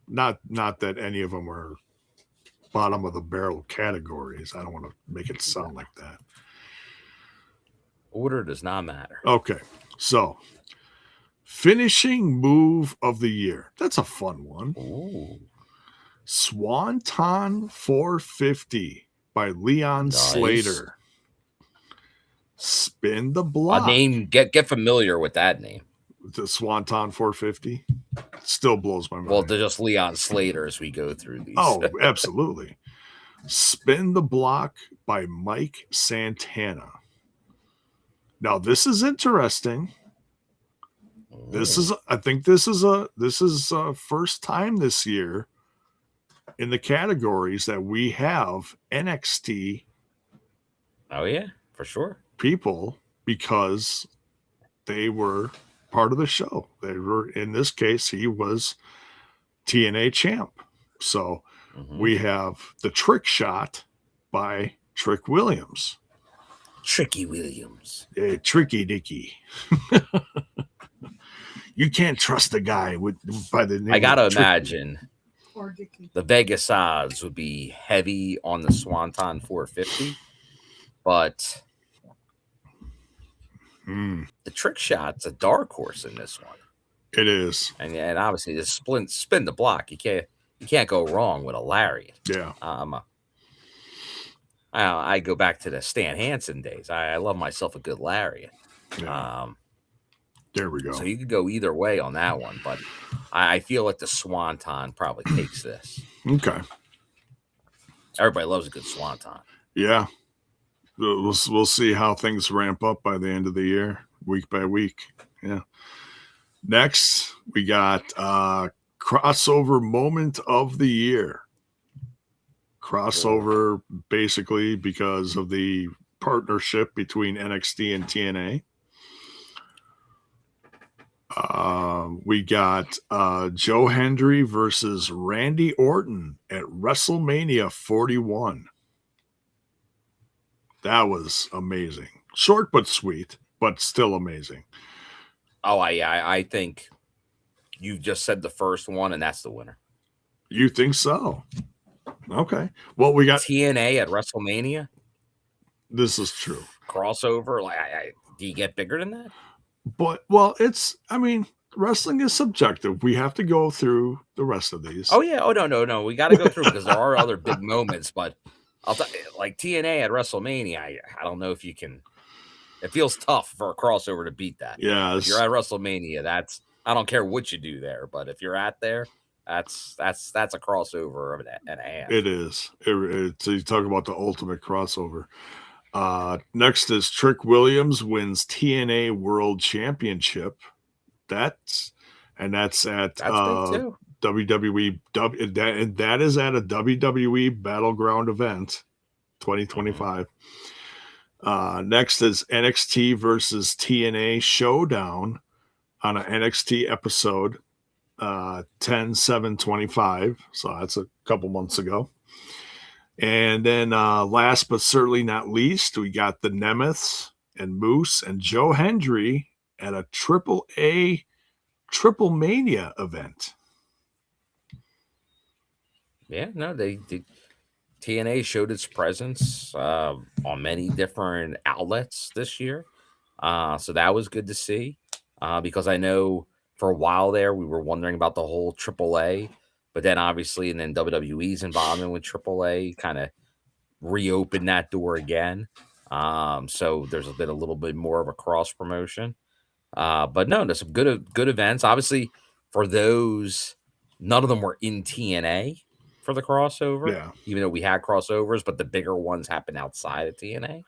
Not that any of them are bottom of the barrel categories. I don't want to make it sound like that. Order does not matter. Okay. So finishing move of the year. That's a fun one. Ooh. Swanton 450 by Leon Slater. Spin the block. A name, get familiar with that name. The Swanton 450 still blows my mind. Well, they're just Leon Slater as we go through these. Oh, absolutely. Spin the block by Mike Santana. Now this is interesting. I think this is a first time this year in the categories that we have NXT. Oh yeah, for sure. People, because they were part of the show. They were, in this case, he was TNA champ. So we have the Trick Shot by Trick Williams. Tricky Williams. Tricky Dicky. You can't trust a guy by the name. I gotta imagine the Vegas odds would be heavy on the Swanton 450, but the Trick Shot's a dark horse in this one. It is, and obviously the spin the block. You can't go wrong with a lariat. Yeah. I go back to the Stan Hansen days. I love myself a good lariat. Yeah. There we go. So you could go either way on that one, but I feel like the Swanton probably takes this. Okay. Everybody loves a good Swanton. Yeah. We'll see how things ramp up by the end of the year, week by week. Yeah. Next, we got crossover moment of the year. Crossover basically because of the partnership between NXT and TNA. We got Joe Hendry versus Randy Orton at WrestleMania 41. That was amazing. Short but sweet, but still amazing. Oh, I think you just said the first one, and that's the winner. You think so? Okay. Well, we got TNA at WrestleMania. This is true. Crossover. Like, do you get bigger than that? But well, I mean, wrestling is subjective. We have to go through the rest of these. Oh yeah. Oh no. We got to go through because there are other big moments. But I'll tell you, like TNA at WrestleMania. I don't know if you can. It feels tough for a crossover to beat that. Yeah. If you're at WrestleMania, I don't care what you do there, but if you're at there, that's a crossover and a half. It is. So you talk about the ultimate crossover. Next is Trick Williams wins TNA World Championship. That's at big too. WWE. That is at a WWE Battleground event, 2025. Next is NXT versus TNA Showdown on an NXT episode, 10/7/25. So that's a couple months ago. And then last but certainly not least, we got the Nemeths and Moose and Joe Hendry at a AAA Triple Mania event. Yeah, no, they TNA showed its presence on many different outlets this year. So that was good to see because I know for a while there we were wondering about the whole AAA, but then obviously and then WWE's involvement with AAA kind of reopened that door again. So there's been a little bit more of a cross promotion. But no, there's some good events. Obviously, for those, none of them were in TNA for the crossover. Yeah. Even though we had crossovers, but the bigger ones happened outside of TNA.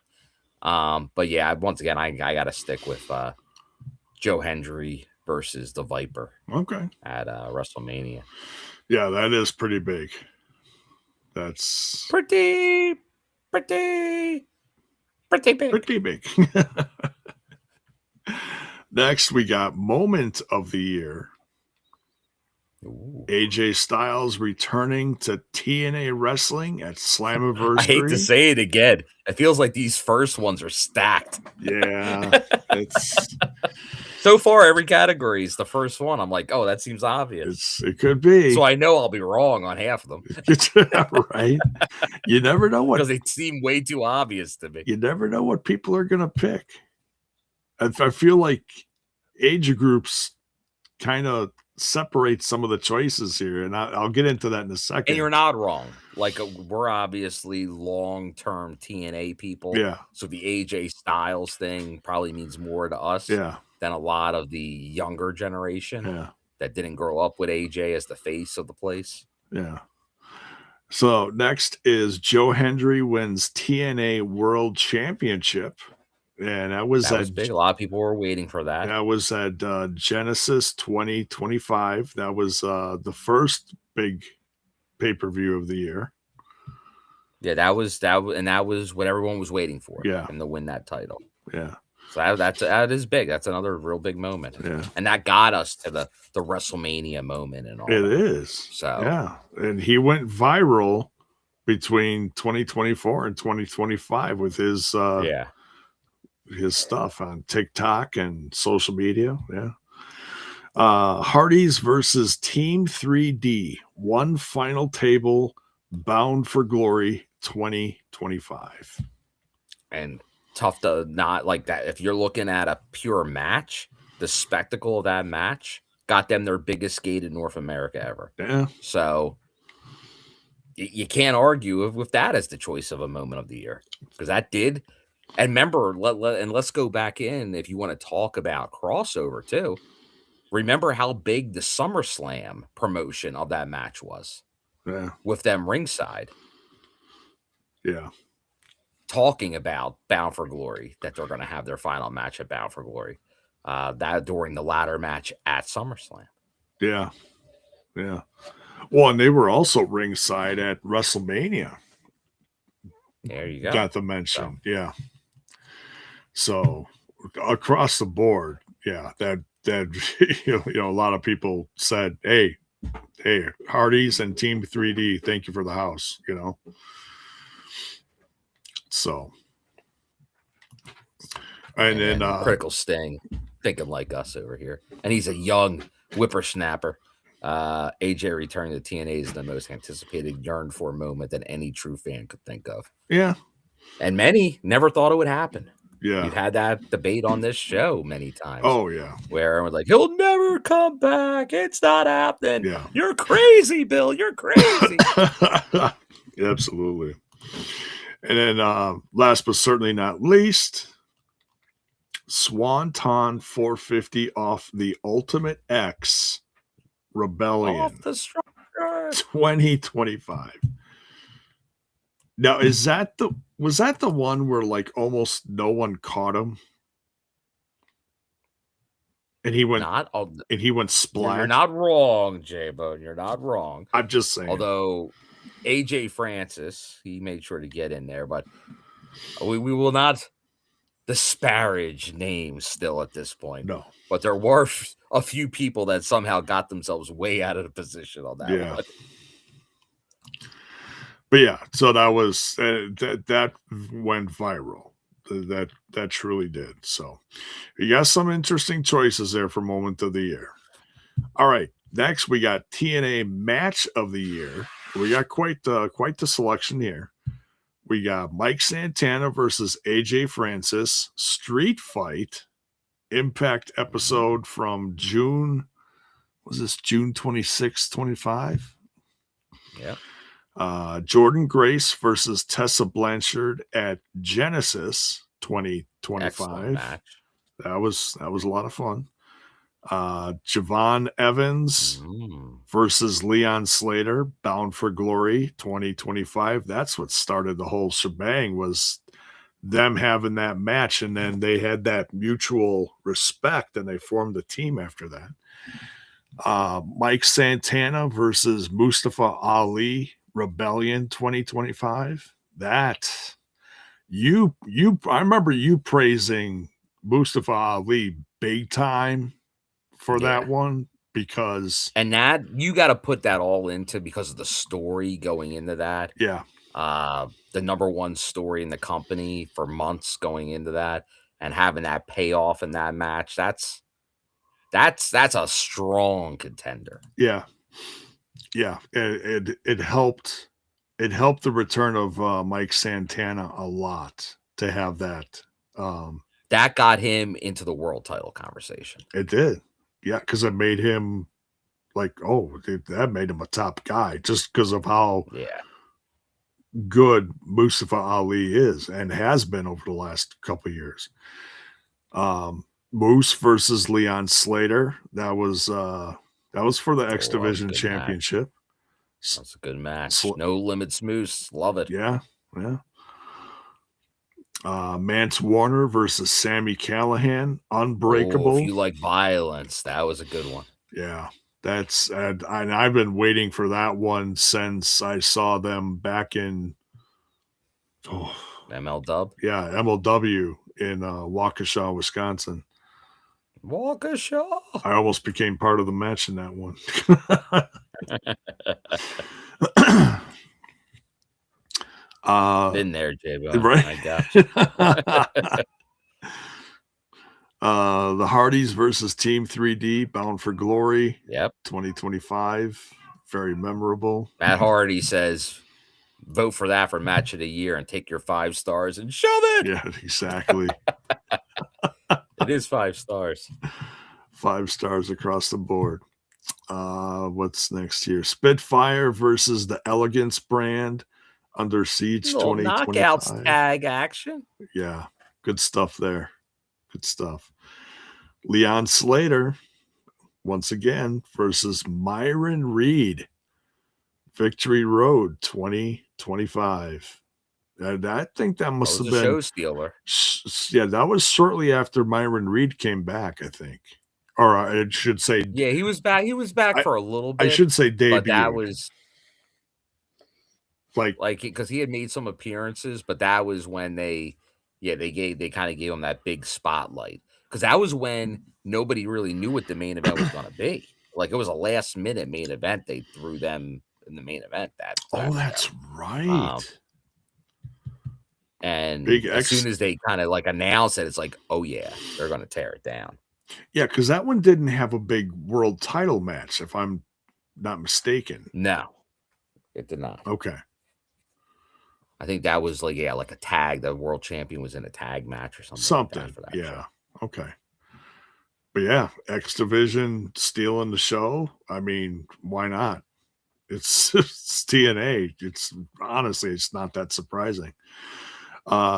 But yeah, once again, I got to stick with Joe Hendry versus the Viper. Okay. At WrestleMania. Yeah, that is pretty big. That's pretty big. Pretty big. Next, we got Moment of the Year. Ooh. AJ Styles returning to TNA Wrestling at Slammiversary. I hate to say it again. It feels like these first ones are stacked. Yeah. It's so far every category is the first one. I'm like, oh, that seems obvious. It could be. So I know I'll be wrong on half of them. Right. You never know what because they seem way too obvious to me. You never know what people are gonna pick. I feel like age groups kind of separate some of the choices here, and I'll get into that in a second. And you're not wrong. Like we're obviously long-term TNA people. Yeah. So the AJ Styles thing probably means more to us than a lot of the younger generation that didn't grow up with AJ as the face of the place. Yeah. So next is Joe Hendry wins TNA World Championship. And that was big. A lot of people were waiting for that. That was at Genesis 2025. That was the first big pay-per-view of the year. Yeah, that was what everyone was waiting for. Yeah, him to win that title. Yeah, so that is big. That's another real big moment. Yeah, and that got us to the WrestleMania moment and all. It is. So yeah, and he went viral between 2024 and 2025 with his his stuff on TikTok and social media. Yeah. Hardys versus Team 3D. One final table, Bound for Glory 2025. And tough to not like that. If you're looking at a pure match, the spectacle of that match got them their biggest gate in North America ever. Yeah. So you can't argue with that as the choice of a moment of the year because that did. And remember, let's go back in if you want to talk about crossover too. Remember how big the SummerSlam promotion of that match was? Yeah. With them ringside. Yeah. Talking about Bound for Glory, that they're going to have their final match at Bound for Glory. That during the ladder match at SummerSlam. Yeah. Yeah. Well, and they were also ringside at WrestleMania. There you go. Got the mention. So. Yeah. So across the board, yeah, that you know, a lot of people said, hey, Hardys and Team 3D, thank you for the house, you know. So, and then Critical Sting, thinking like us over here, and he's a young whippersnapper. AJ returning to TNA is the most anticipated, yearned for moment that any true fan could think of. Yeah. And many never thought it would happen. Yeah. We've had that debate on this show many times. Oh, yeah. Where everyone's like, he'll never come back. It's not happening. Yeah. You're crazy, Bill. You're crazy. Absolutely. And then last but certainly not least, Swanton 450 off the Ultimate X Rebellion Off the structure. 2025. Now, was that the one where like almost no one caught him? And he went splat. You're not wrong, J-Bone. You're not wrong. I'm just saying. Although AJ Francis, he made sure to get in there, but we will not disparage names still at this point. No. But there were a few people that somehow got themselves way out of the position on that one. But yeah, so that was that went viral. That truly did. So you got some interesting choices there for moment of the year. All right, next we got TNA match of the year. We got quite the selection here. We got Mike Santana versus AJ Francis street fight Impact episode from June. Was this June 26, 25? Yeah. Jordan Grace versus Tessa Blanchard at Genesis 2025. That was a lot of fun. Jevon Evans versus Leon Slater, Bound for Glory 2025. That's what started the whole shebang, was them having that match, and then they had that mutual respect and they formed a team after that. Mike Santana versus Mustafa Ali, Rebellion 2025. That I remember you praising Mustafa Ali big time for that one, because that you got to put that all into because of the story going into that. Yeah. The number one story in the company for months going into that, and having that payoff in that match. That's a strong contender. Yeah. Yeah. It helped the return of Mike Santana a lot to have that. That got him into the world title conversation. It did. Yeah, because it made him like, that made him a top guy just because of how good Mustafa Ali is and has been over the last couple of years. Moose versus Leon Slater. That was for the X Division Championship. That's a good match. No Limits Moose. Love it. Yeah. Yeah. Mance Warner versus Sami Callihan, Unbreakable. If you like violence, that was a good one. Yeah, and I've been waiting for that one since I saw them back in MLW. Yeah, MLW in Waukesha, Wisconsin. Waukesha. I almost became part of the match in that one. Been there, J-Bone. Right? I got you. The Hardys versus Team 3D, Bound for Glory. Yep. 2025. Very memorable. Matt Hardy says, vote for that for match of the year and take your 5 stars and shove it. Yeah, exactly. It is 5 stars. 5 stars across the board. What's next here? Spitfire versus the Elegance brand. Under Siege 2025. Knockouts tag action. Yeah, good stuff there. Good stuff. Leon Slater, once again, versus Myron Reed. Victory Road 2025. I think that must have been show stealer. Yeah, that was shortly after Myron Reed came back, I think. Or I should say, yeah, he was back. He was back for a little bit. I should say debut. But that was like because he had made some appearances, but that was when they kind of gave him that big spotlight, because that was when nobody really knew what the main event was going to be. Like, it was a last minute main event. They threw them in the main event. That's right. And as soon as they kind of like announce it, it's like, oh yeah, they're going to tear it down. Yeah, because that one didn't have a big world title match, if I'm not mistaken. No, it did not. Okay. I think that was like a tag. The world champion was in a tag match or something. Something. Like that for that Yeah. show. Okay. But yeah, X Division stealing the show. I mean, why not? It's TNA. It's honestly, it's not that surprising.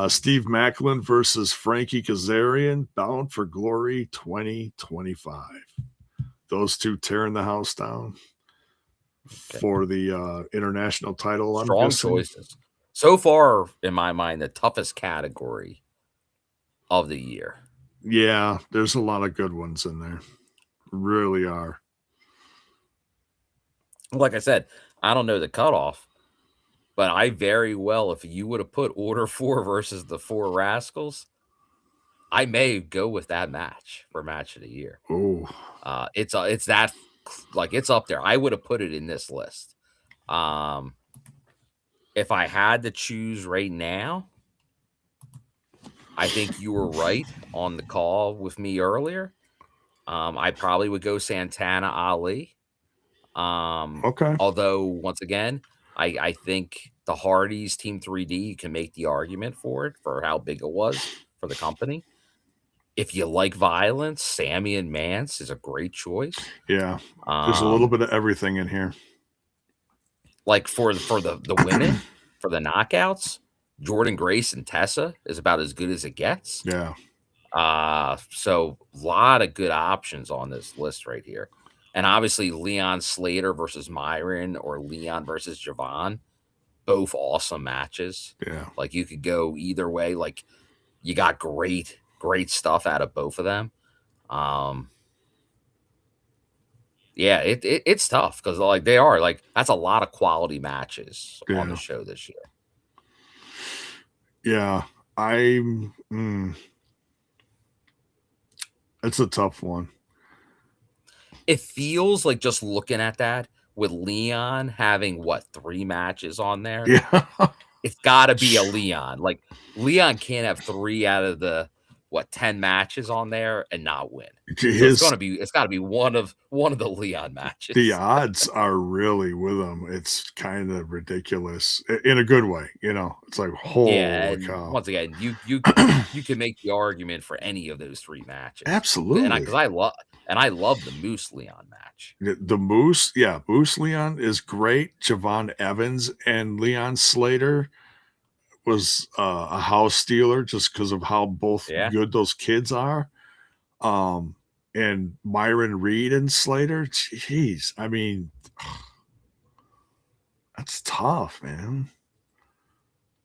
Steve Macklin versus Frankie Kazarian, Bound for Glory 2025. Those two tearing the house down for the international title. Strong choices. So far, in my mind, the toughest category of the year. Yeah, there's a lot of good ones in there. Really are. Like I said, I don't know the cutoff, but I very well, if you would have put Order 4 versus the Four Rascals, I may go with that match for match of the year. Oh, it's that, like, it's up there. I would have put it in this list. If I had to choose right now, I think you were right on the call with me earlier. I probably would go Santana Ali. okay. Although, once again, I think the Hardys Team 3D, you can make the argument for it, for how big it was for the company. If you like violence, Sammy and Mance is a great choice. Yeah, there's a little bit of everything in here. Like for the women, for the knockouts, Jordan Grace and Tessa is about as good as it gets. Yeah. So a lot of good options on this list right here. And obviously Leon Slater versus Myron, or Leon versus Jevon, both awesome matches. Yeah. Like, you could go either way. Like, you got great stuff out of both of them. Yeah, it's tough because, like, they are, like, that's a lot of quality matches on the show this year. Yeah, it's a tough one. It feels like, just looking at that, with Leon having 3 matches on there. Yeah, it's got to be a Leon. Like, Leon can't have 3 out of the 10 matches on there and not win. So it's got to be one of the Leon matches. The odds are really with him. It's kind of ridiculous in a good way. You know, it's like, holy cow. Once again, you can make the argument for any of those 3 matches. Absolutely. And I love the Moose Leon match. The Moose, yeah, Moose Leon is great. Jevon Evans and Leon Slater was a house stealer just because of how both good those kids are. And Myron Reed and Slater, jeez, I mean, that's tough, man.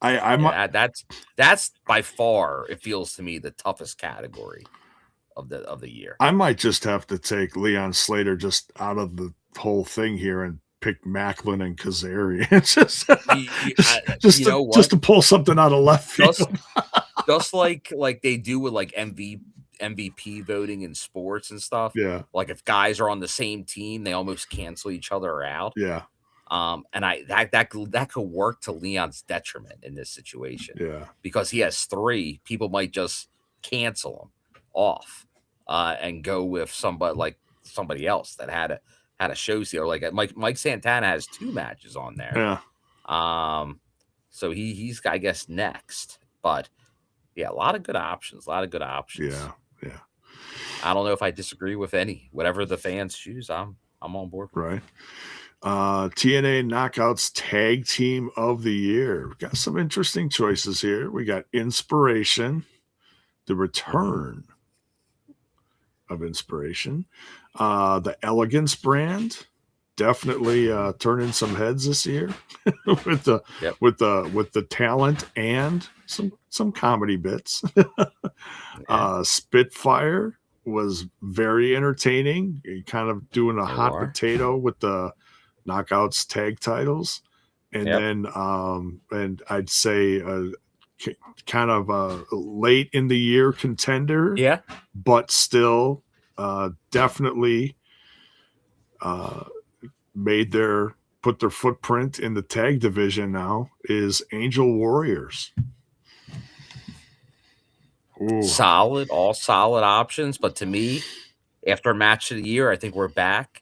That's by far, it feels to me, the toughest category of the year. I might just have to take Leon Slater just out of the whole thing here and pick Macklin and Kazarian. just to pull something out of left field. Just like they do with like MVP voting in sports and stuff. Yeah. Like, if guys are on the same team, they almost cancel each other out. Yeah. And that could work to Leon's detriment in this situation. Yeah. Because he has 3, people might just cancel him off and go with somebody else that had a show stealer. Like, Mike Santana has 2 matches on there. Yeah. So he's, I guess, next. But yeah, a lot of good options. Yeah. Yeah. I don't know if I disagree with any. Whatever the fans choose, I'm on board with. Right. TNA Knockouts Tag Team of the Year. We got some interesting choices here. We got Inspiration, the return of Inspiration, the Elegance brand, definitely turning some heads this year with the talent and some comedy bits. Spitfire was very entertaining, kind of doing a hot potato with the Knockouts tag titles, and then and I'd say kind of a late in the year contender, but still definitely put their footprint in the tag division now, is Angel Warriors. Ooh. All solid options. But to me, after match of the year, I think we're back.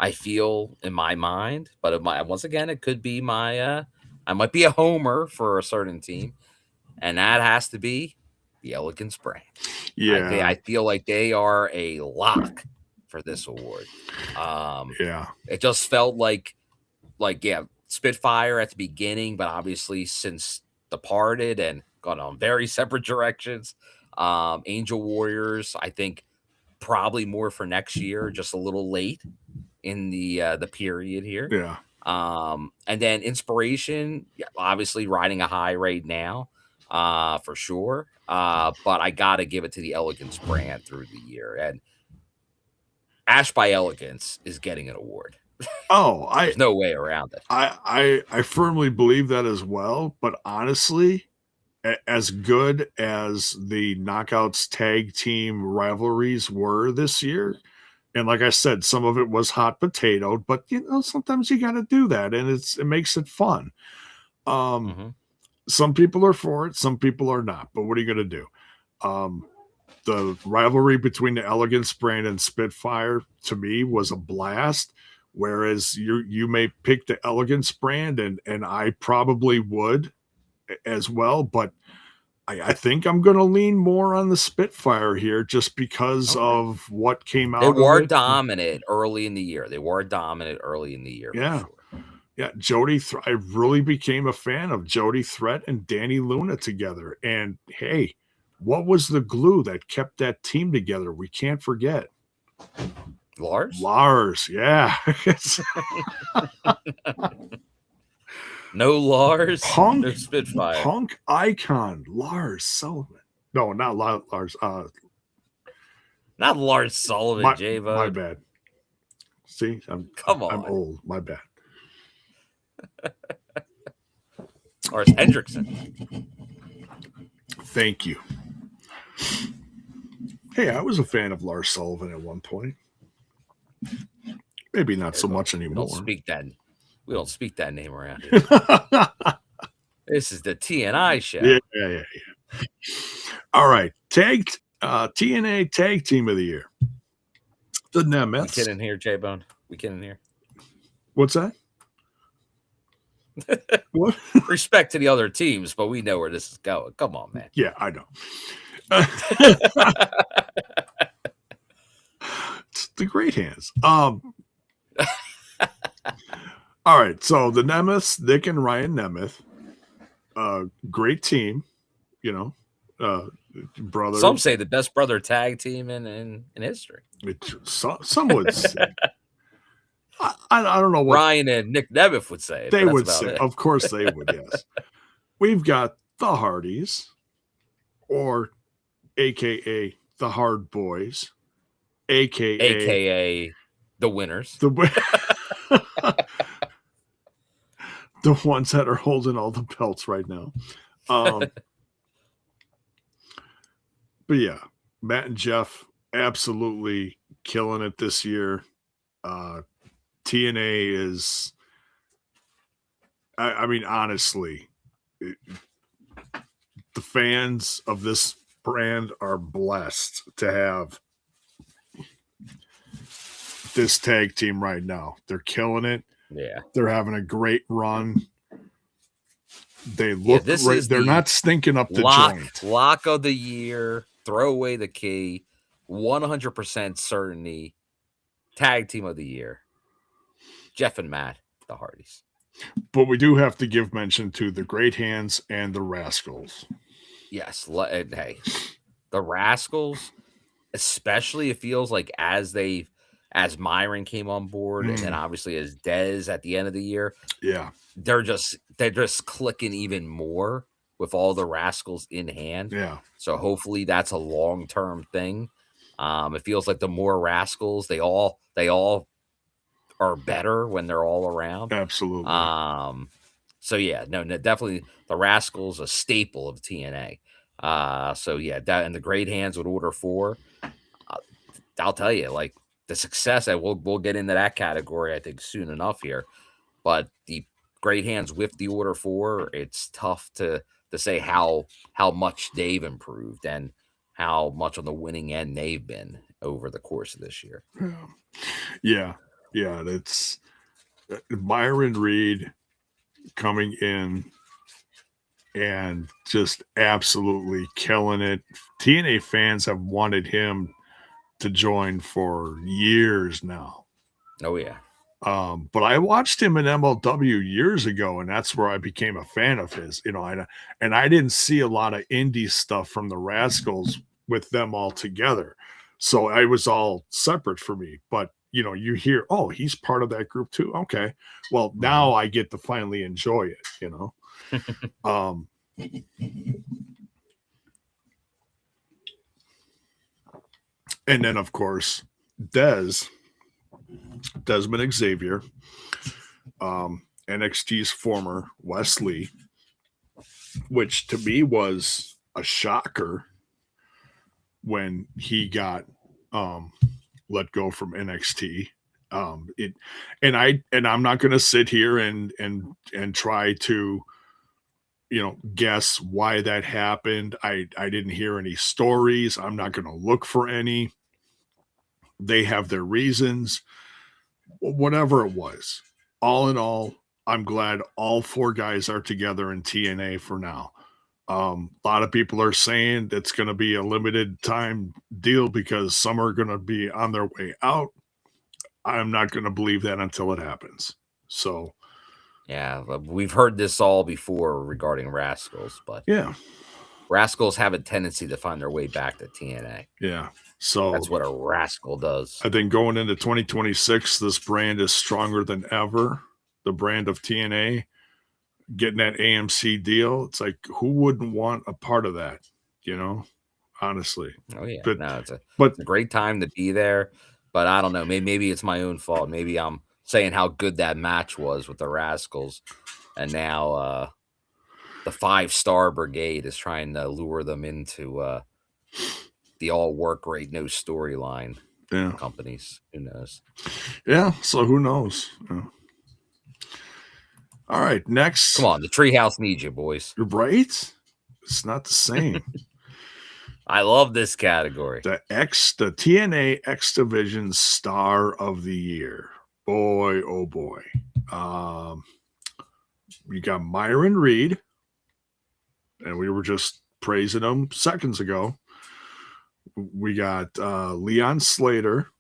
I feel in my mind, but once again, it could be my I might be a homer for a certain team, and that has to be the Elegance brand. Yeah. I feel like they are a lock for this award. Yeah. It just felt like Spitfire at the beginning, but obviously since departed and gone on very separate directions. Angel Warriors, I think probably more for next year, just a little late in the period here. Yeah. And then Inspiration, obviously riding a high right now, for sure. But I gotta give it to the Elegance brand through the year. And Ash by Elegance is getting an award. Oh, there's no way around it. I firmly believe that as well. But honestly, as good as the Knockouts tag team rivalries were this year, and like I said, some of it was hot potato, but sometimes you got to do that, and it makes it fun. Some people are for it, some people are not. But what are you going to do? The rivalry between the Elegance brand and Spitfire, to me, was a blast. Whereas you may pick the Elegance brand, and I probably would as well, but I think I'm going to lean more on the Spitfire here just because of what came out. They were dominant early in the year. Yeah. For sure. Yeah. Jody, I really became a fan of Jody Threat and Danny Luna together. And hey, what was the glue that kept that team together? We can't forget. Lars, yeah. No Lars, Punk, no Spitfire. Punk icon, Lars Sullivan. No, not Lars. Not Lars Sullivan, Jevon. My bad. See, I'm old. My bad. Lars Hendrickson. Thank you. Hey, I was a fan of Lars Sullivan at one point. Maybe not so much anymore. We don't speak that name around here. This is the TNI show. Yeah. All right. TNA Tag Team of the Year. The Nemeth. We kidding here, J-Bone? We kidding here? What's that? What? Respect to the other teams, but we know where this is going. Come on, man. Yeah, I know. It's the Great Hands. All right, so the Nemeths, Nick and Ryan Nemeth, great team, brother. Some say the best brother tag team in history. Some would say. I don't know what Ryan and Nick Nemeth would say. They would say, of course they would. Yes, we've got the Hardys, or AKA the Hard Boys, AKA the winners. The ones that are holding all the belts right now. But yeah, Matt and Jeff absolutely killing it this year. TNA is, I mean, honestly, the fans of this brand are blessed to have this tag team right now. They're killing it. Yeah, they're having a great run. They look right. They're not stinking up the joint. Lock of the year. Throw away the key. 100% certainty. Tag team of the year. Jeff and Matt, the Hardys. But we do have to give mention to the Great Hands and the Rascals. Yes, hey, the Rascals, especially it feels like as Myron came on board, and then obviously as Dez at the end of the year, yeah, they're just clicking even more with all the Rascals in hand. Yeah. So hopefully that's a long-term thing. It feels like the more Rascals, they all are better when they're all around. Absolutely. So yeah, no, definitely the Rascals a staple of TNA. So yeah, that and the Great Hands with Order 4. I'll tell you, like the success, we'll get into that category, I think, soon enough here. But the Great Hands with the Order 4, it's tough to say how much they've improved and how much on the winning end they've been over the course of this year. Yeah. yeah, that's Myron Reed coming in and just absolutely killing it. TNA fans have wanted him to join for years now. Oh yeah. But I watched him in MLW years ago, and that's where I became a fan of his. You know, and I didn't see a lot of indie stuff from the Rascals with them all together, so I was all separate for me. But you know, you hear, oh, he's part of that group too. Okay, well now I get to finally enjoy it. You know, and then of course Desmond Xavier, NXT's former Wesley, which to me was a shocker when he got let go from NXT. I'm not going to sit here and try to, you know, guess why that happened. I didn't hear any stories. I'm not going to look for any. They have their reasons. Whatever it was, all in all, I'm glad all four guys are together in TNA for now. A lot of people are saying it's going to be a limited time deal because some are going to be on their way out. I'm not going to believe that until it happens. So, yeah, we've heard this all before regarding Rascals, but yeah, Rascals have a tendency to find their way back to TNA. Yeah. So that's what a rascal does. I think going into 2026, this brand is stronger than ever. The brand of TNA, getting that AMC deal, it's like, who wouldn't want a part of that? You know, honestly. Oh yeah, But, no, it's a great time to be there. But I don't know, maybe it's my own fault. Maybe I'm saying how good that match was with the Rascals, and now the 5-star brigade is trying to lure them into the all work rate, no storyline companies. Who knows? Yeah, so who knows? Yeah. All right, next. Come on, the Treehouse needs you, boys. You're right. It's not the same. I love this category. The TNA X Division Star of the Year. Boy, oh boy. We got Myron Reed, and we were just praising him seconds ago. We got Leon Slater,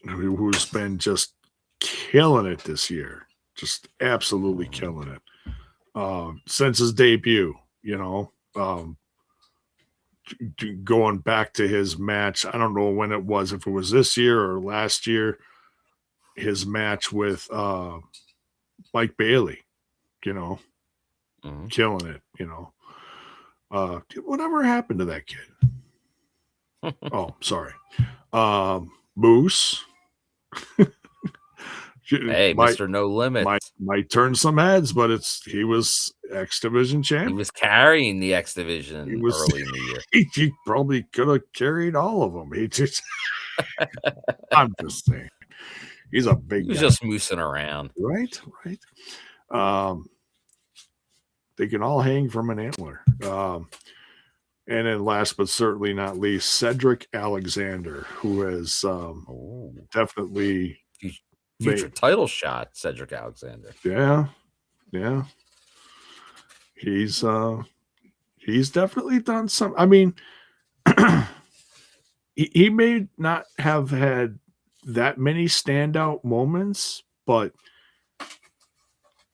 who's been just killing it this year. Just absolutely killing it. Since his debut, you know, going back to his match, I don't know when it was, if it was this year or last year, his match with Mike Bailey, you know, killing it, you know. Whatever happened to that kid? Oh, sorry. Moose. Hey, Mr. No Limit. Might turn some heads, but he was X Division champ. He was carrying the X Division early in the year. He probably could have carried all of them. He just, I'm just saying, he's a big. He was guy. Just moosing around. Right. They can all hang from an antler. And then last but certainly not least, Cedric Alexander, who has definitely future title shot, Cedric Alexander. Yeah. He's definitely done some. I mean, he may not have had that many standout moments, but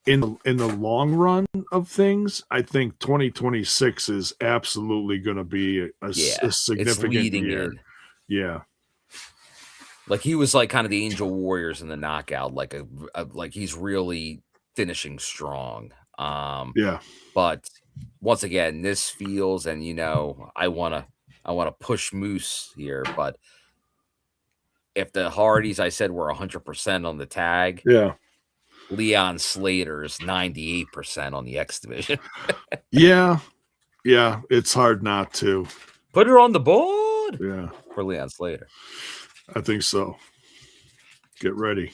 in the long run of things, I think 2026 is absolutely going to be a significant year. Yeah. Like he was like kind of the Angel Warriors in the Knockout, like like he's really finishing strong. Yeah. But once again, this feels, and you know, I wanna push Moose here, but if the Hardys I said were 100% on the tag, yeah, Leon Slater's 98% on the X Division. yeah, it's hard not to put her on the board. Yeah, for Leon Slater. I think so. Get ready.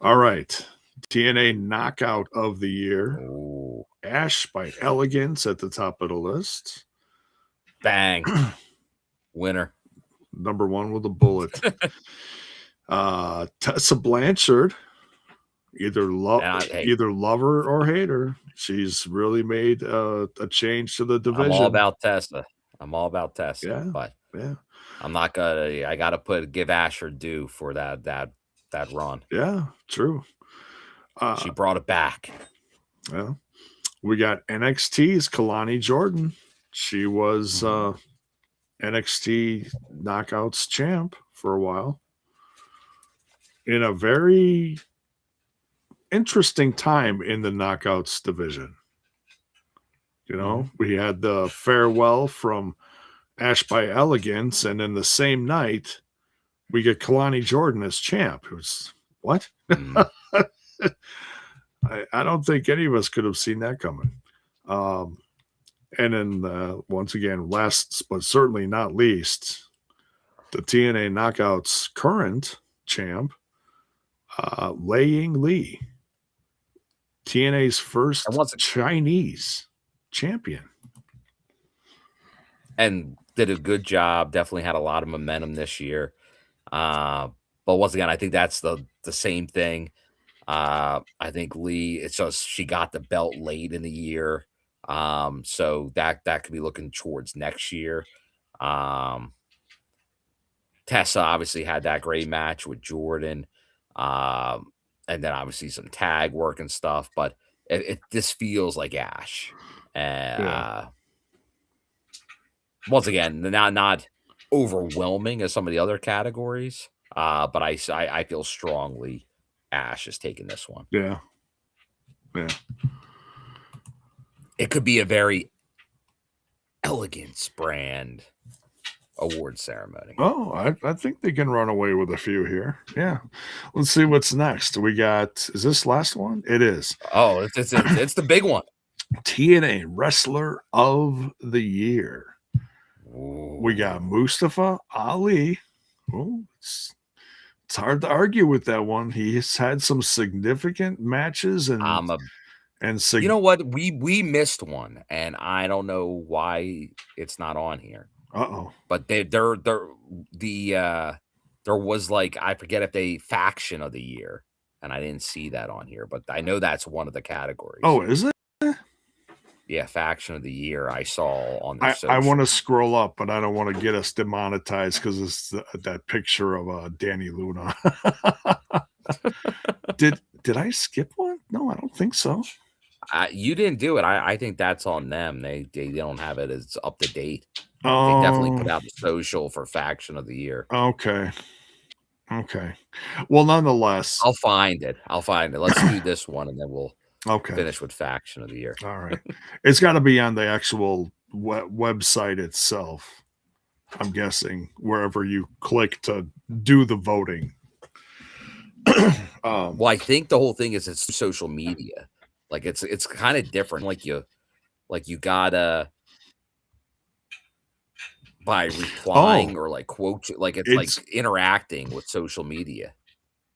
All right. TNA Knockout of the Year. Ooh. Ash by Elegance at the top of the list. Bang. Winner. Number one with a bullet. Tessa Blanchard, either Hey, love her or hate her. She's really made a change to the division. I'm all about Tessa. I'm all about Tessa. Yeah, But yeah, I'm not gonna. I gotta give Ash her due for that run. yeah. True. She brought it back. Well, we got NXT's Kalani Jordan. She was NXT Knockouts champ for a while in a very interesting time in the Knockouts division. You know, we had the farewell from Ash by Elegance, and then the same night we get Kalani Jordan as champ. It was what? I don't think any of us could have seen that coming. And then once again, last but certainly not least, the TNA Knockouts current champ, Lei Ying Lee, TNA's first Chinese champion. And did a good job. Definitely had a lot of momentum this year. But once again, I think that's the same thing. I think Lee, it's just she got the belt late in the year. So that could be looking towards next year. Tessa obviously had that great match with Jordan. And then obviously some tag work and stuff, but this feels like Ash. Once again, not overwhelming as some of the other categories, but I feel strongly Ash is taking this one. Yeah. It could be a very elegance brand award ceremony. Oh, I think they can run away with a few here. Yeah. Let's see what's next. We got, is this last one? It is. Oh, it's the big one. TNA Wrestler of the Year. Ooh. We got Mustafa Ali. Oh, it's hard to argue with that one. He's had some significant matches and you know what? We missed one, and I don't know why it's not on here. But there was like, I forget if they faction of the year, and I didn't see that on here, but I know that's one of the categories. Oh, is it? Yeah, faction of the year I saw on the I want to scroll up, but I don't want to get us demonetized because it's that picture of Danny Luna. Did I skip one? No, I don't think so. You didn't do it. I think that's on them. They don't have it as up to date. They definitely put out the social for faction of the year. Okay. Well, nonetheless, I'll find it. Let's do this one, and then we'll finish with faction of the year. All right. It's got to be on the actual website itself, I'm guessing, wherever you click to do the voting. Well, I think the whole thing is it's social media. Like it's kind of different. Like you gotta by replying or like quote, like it's like interacting with social media.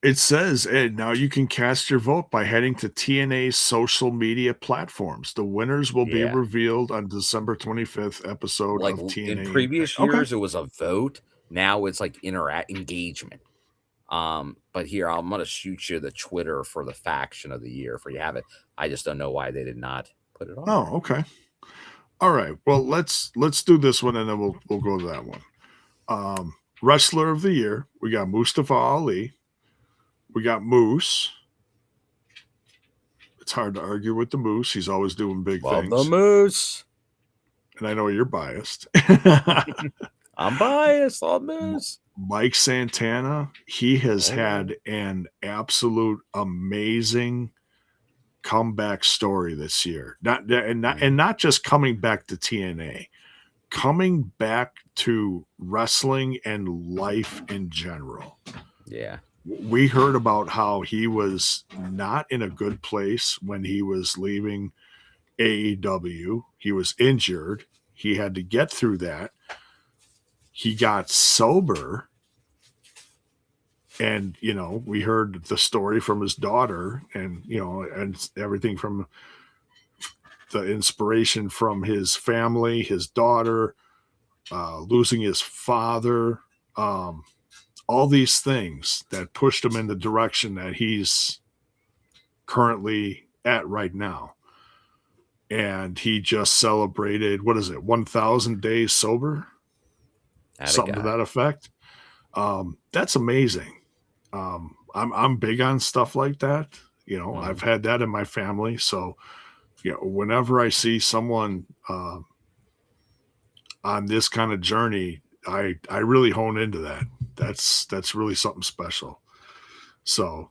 It says, Ed, now you can cast your vote by heading to TNA's social media platforms. The winners will be revealed on December 25th episode of TNA. In previous years, it was a vote. Now it's like engagement. But here, I'm going to shoot you the Twitter for the faction of the year for you have it. I just don't know why they did not put it on. Oh, okay. All right. Well, let's do this one, and then we'll go to that one. Wrestler of the year, we got Mustafa Ali. We got Moose. It's hard to argue with the Moose. He's always doing big things. The Moose. And I know you're biased. I'm biased on Moose. Mike Santana, he has had an absolute amazing comeback story this year. Not just coming back to TNA, coming back to wrestling and life in general. Yeah. We heard about how he was not in a good place when he was leaving AEW. He was injured. He had to get through that. He got sober. And, we heard the story from his daughter and, and everything from the inspiration from his family, his daughter, losing his father, all all these things that pushed him in the direction that he's currently at right now. And he just celebrated, 1,000 days sober? Something to that effect. That's amazing. I'm big on stuff like that. I've had that in my family. So, whenever I see someone on this kind of journey, I really hone into that. That's really something special. So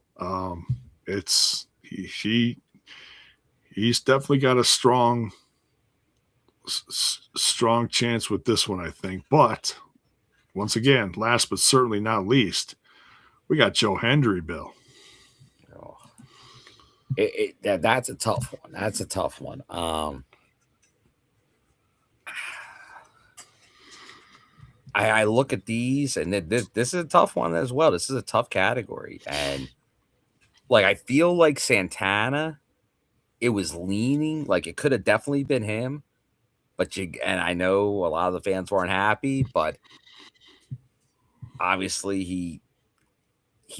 he's definitely got a strong chance with this one, I think. But once again, last but certainly not least, we got Joe Hendry, Bill. Oh. That's a tough one. That's a tough one. I look at these, and this is a tough one as well. This is a tough category, and like I feel like Santana, it was leaning like it could have definitely been him, but and I know a lot of the fans weren't happy, but obviously he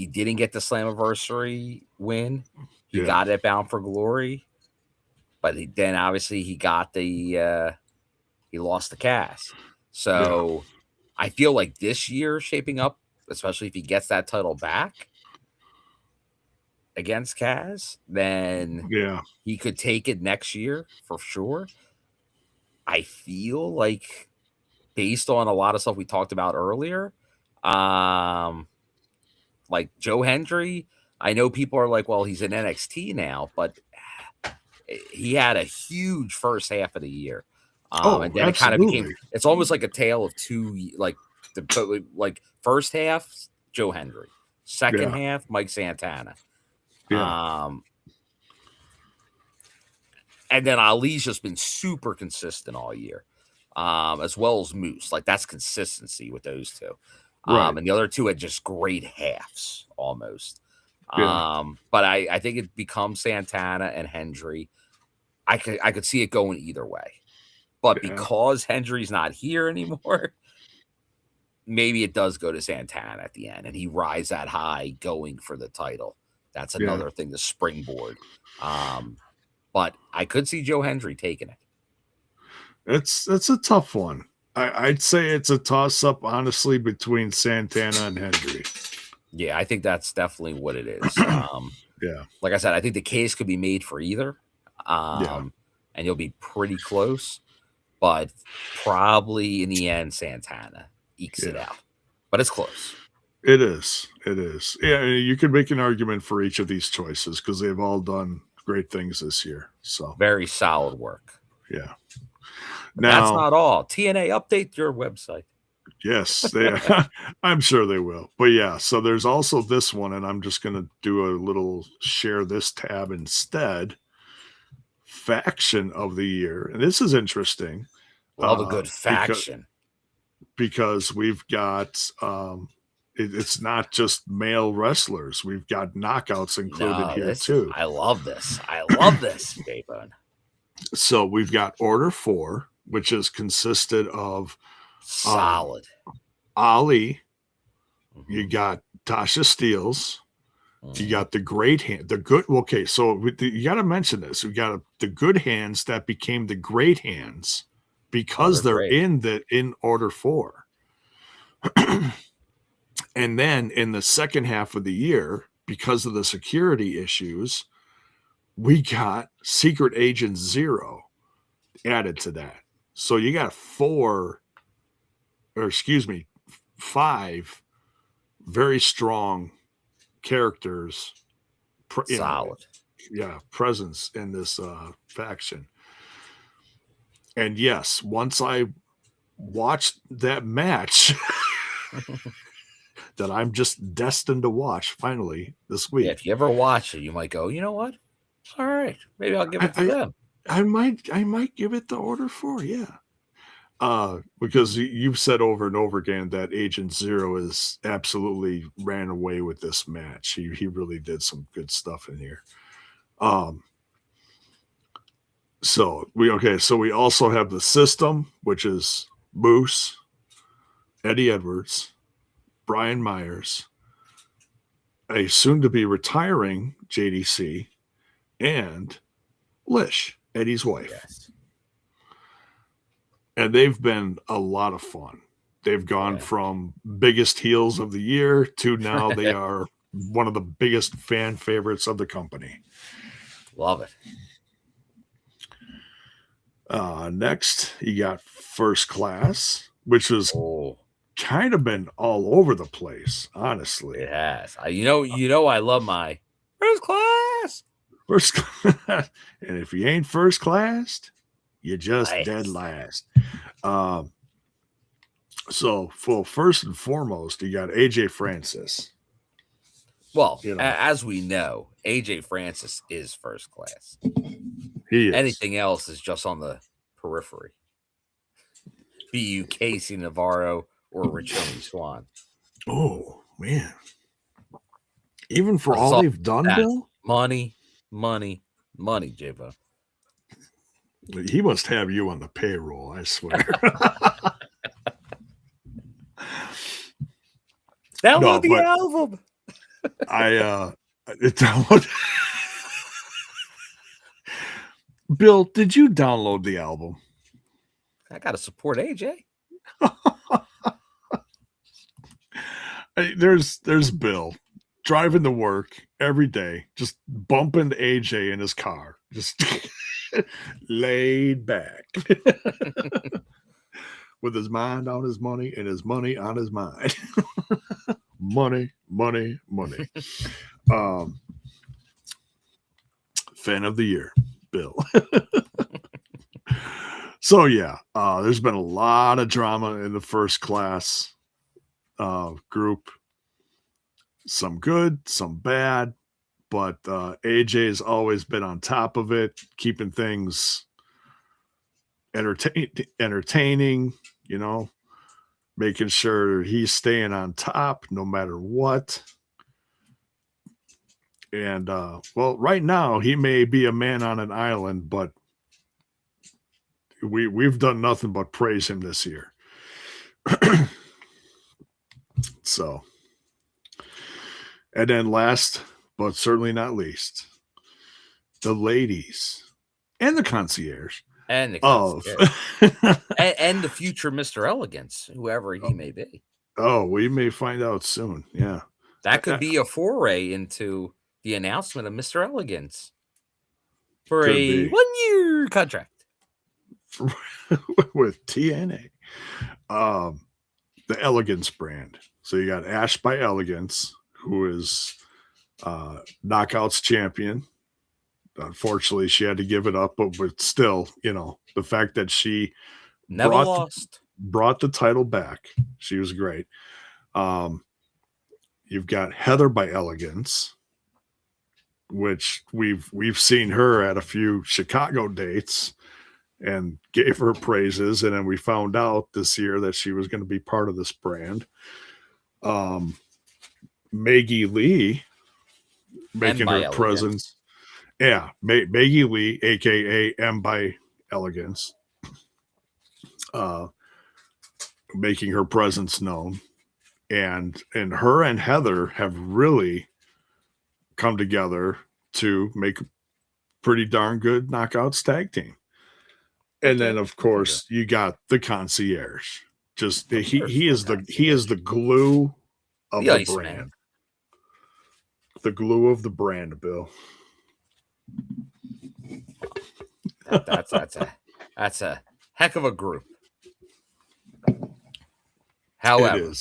didn't get the Slammiversary win. He got it Bound for Glory, but then obviously he got the he lost the Cass. So I feel like this year shaping up, especially if he gets that title back against Cass, then he could take it next year for sure. I feel like based on a lot of stuff we talked about earlier, like Joe Hendry, I know people are like, well, he's in NXT now, but he had a huge first half of the year. And then it kind of became, it's almost like a tale of two, like first half, Joe Hendry, second half, Mike Santana. And then Ali's just been super consistent all year, as well as Moose. Like that's consistency with those two. And the other two had just great halves almost. But I think it becomes Santana and Hendry. I could see it going either way. But because Hendry's not here anymore, maybe it does go to Santana at the end, and he rides that high going for the title. That's another thing to springboard. But I could see Joe Hendry taking it. It's a tough one. I'd say it's a toss-up, honestly, between Santana and Hendry. Yeah, I think that's definitely what it is. Like I said, I think the case could be made for either. And you'll be pretty close. But probably in the end, Santana ekes it out. But it's close. It is. Yeah, you could make an argument for each of these choices because they've all done great things this year. So very solid work. Yeah. Now, that's not all. TNA, update your website. Yes, I'm sure they will. But yeah, so there's also this one, and I'm just going to do a little share this tab instead. Faction of the year. And this is interesting. Love a good faction. Because we've got, it's not just male wrestlers. We've got knockouts included here too. I love this. JAYBONE. So we've got Order 4, which is consisted of solid Ali. You got Tasha Steelz. You got the great hand, the good. Okay, so you got to mention this. We got the good hands that became the great hands because they're in Order 4. And then in the second half of the year, because of the security issues, we got Secret Agent 0 added to that. So you got 5 very strong characters, solid, presence in this faction. And yes, once I watched that match that I'm just destined to watch finally this week. Yeah, if you ever watch it, you might go, you know what? All right, maybe I'll give it to them. I might give it the Order 4, because you've said over and over again that Agent 0 is absolutely ran away with this match. He really did some good stuff in here. So we also have the System, which is Moose, Eddie Edwards, Brian Myers, a soon-to-be retiring JDC, and Lish, Eddie's wife. Yes. And they've been a lot of fun. They've gone from biggest heels of the year to now they are one of the biggest fan favorites of the company. Love it. Next, you got First Class, which has Oh, kind of been all over the place, honestly. it has. I love my first class. First class. And if you ain't first class, you're just Last. dead last. So, first and foremost, you got AJ Francis. Well, You know. as we know, AJ Francis is first class. He is. Anything else is just on the periphery. Be you Casey Navarro or Richoni Swan. Oh, man. Even for That's all all they've done, that. Bill, Money, Jevon. he must have you on the payroll, I swear. Download the album. Bill, did you download the album? I gotta support AJ. There's Bill driving to work every day, just bumping AJ in his car, just laid back with his mind on his money and his money on his mind. Money. Fan of the year, Bill. So yeah, there's been a lot of drama in the First Class group. Some good, some bad, but AJ's always been on top of it, keeping things entertaining, you know, making sure he's staying on top no matter what. And well, right now he may be a man on an island, but we've done nothing but praise him this year. So, and then last but certainly not least, the ladies and the concierge And the of and the future Mr. Elegance, whoever he may be. Oh, we may find out soon. Yeah. That could be a foray into the announcement of Mr. Elegance for Could a be. 1-year contract. With TNA. The Elegance brand. So you got Ash by Elegance, who is Knockouts champion. Unfortunately, she had to give it up, but still, you know, the fact that she Never lost. Brought the title back. She was great. You've got Heather by Elegance, which we've seen her at a few Chicago dates and gave her praises, and then we found out this year that she was going to be part of this brand. Maggie Lee making her presence. Yeah, Maggie Lee, aka M by Elegance, making her presence known, and her and Heather have really come together to make a pretty darn good Knockouts tag team. And then, of course, you got the concierge. Just he is the glue of the brand. Man. The glue of the brand, Bill. That's a heck of a group. However,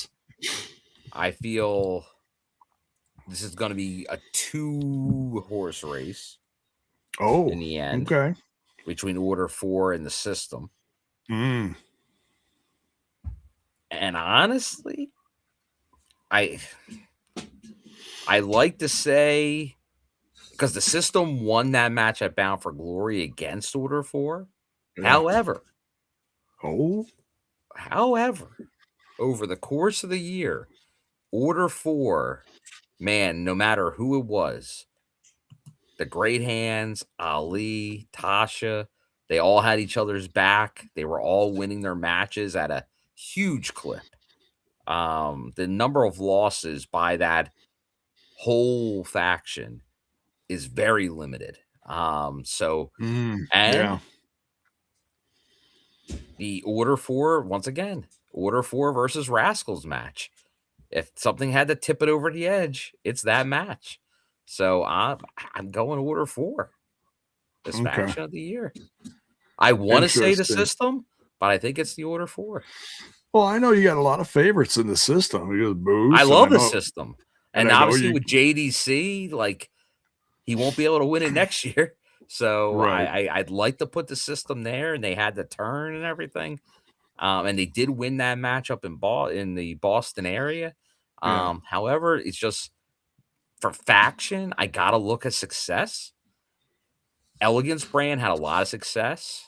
I feel this is going to be a 2-horse race. Oh, in the end, okay. Between Order 4 and the System. And honestly, I like to say, because the System won that match at Bound for Glory against Order 4. Yeah. However, over the course of the year, Order 4, man, no matter who it was, the Great Hands, Ali, Tasha, they all had each other's back. They were all winning their matches at a huge clip. The number of losses by that whole faction is very limited. So Yeah. the Order 4, once again, Order 4 versus Rascals match. If something had to tip it over the edge, it's that match. So I'm going Order 4. This faction of the year. I want to say the System, but I think it's the Order 4. Well, I know you got a lot of favorites in the System. You got Boost. I love the System. And obviously with JDC, like, he won't be able to win it next year. So I'd like to put the System there, and they had the turn and everything. And they did win that match up in the Boston area. However, it's just for faction, I got to look at success. Elegance brand had a lot of success.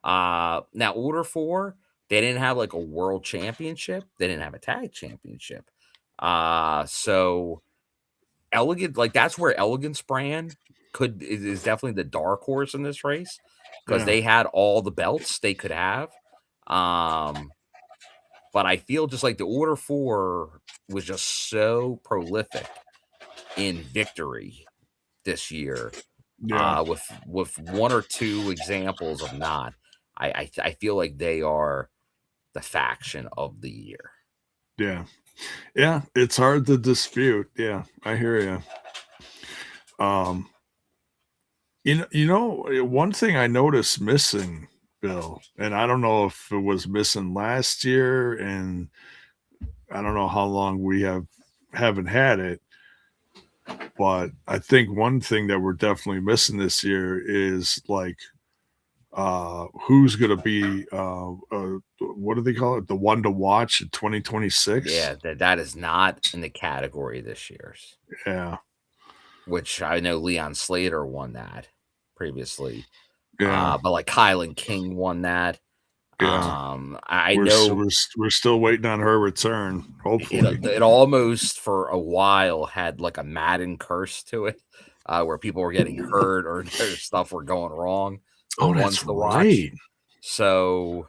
Now Order 4, they didn't have like a world championship. They didn't have a tag championship. So Elegant, like that's where Elegance brand is definitely the dark horse in this race because they had all the belts they could have. But I feel just like the Order 4 was just so prolific in victory this year. With one or two examples of not, I feel like they are the faction of the year. Yeah, it's hard to dispute. Yeah, I hear you. You know, one thing I noticed missing, Bill, and I don't know if it was missing last year, and I don't know how long we haven't had it. But I think one thing that we're definitely missing this year is like who's going to be what do they call it? The one to watch in 2026. Yeah, that is not in the category this year's. Yeah, which I know Leon Slater won that previously. Yeah, but like Kylan King won that. Yeah. We're still waiting on her return. Hopefully, it almost for a while had like a Madden curse to it, where people were getting hurt or their stuff were going wrong. Oh, that's right. So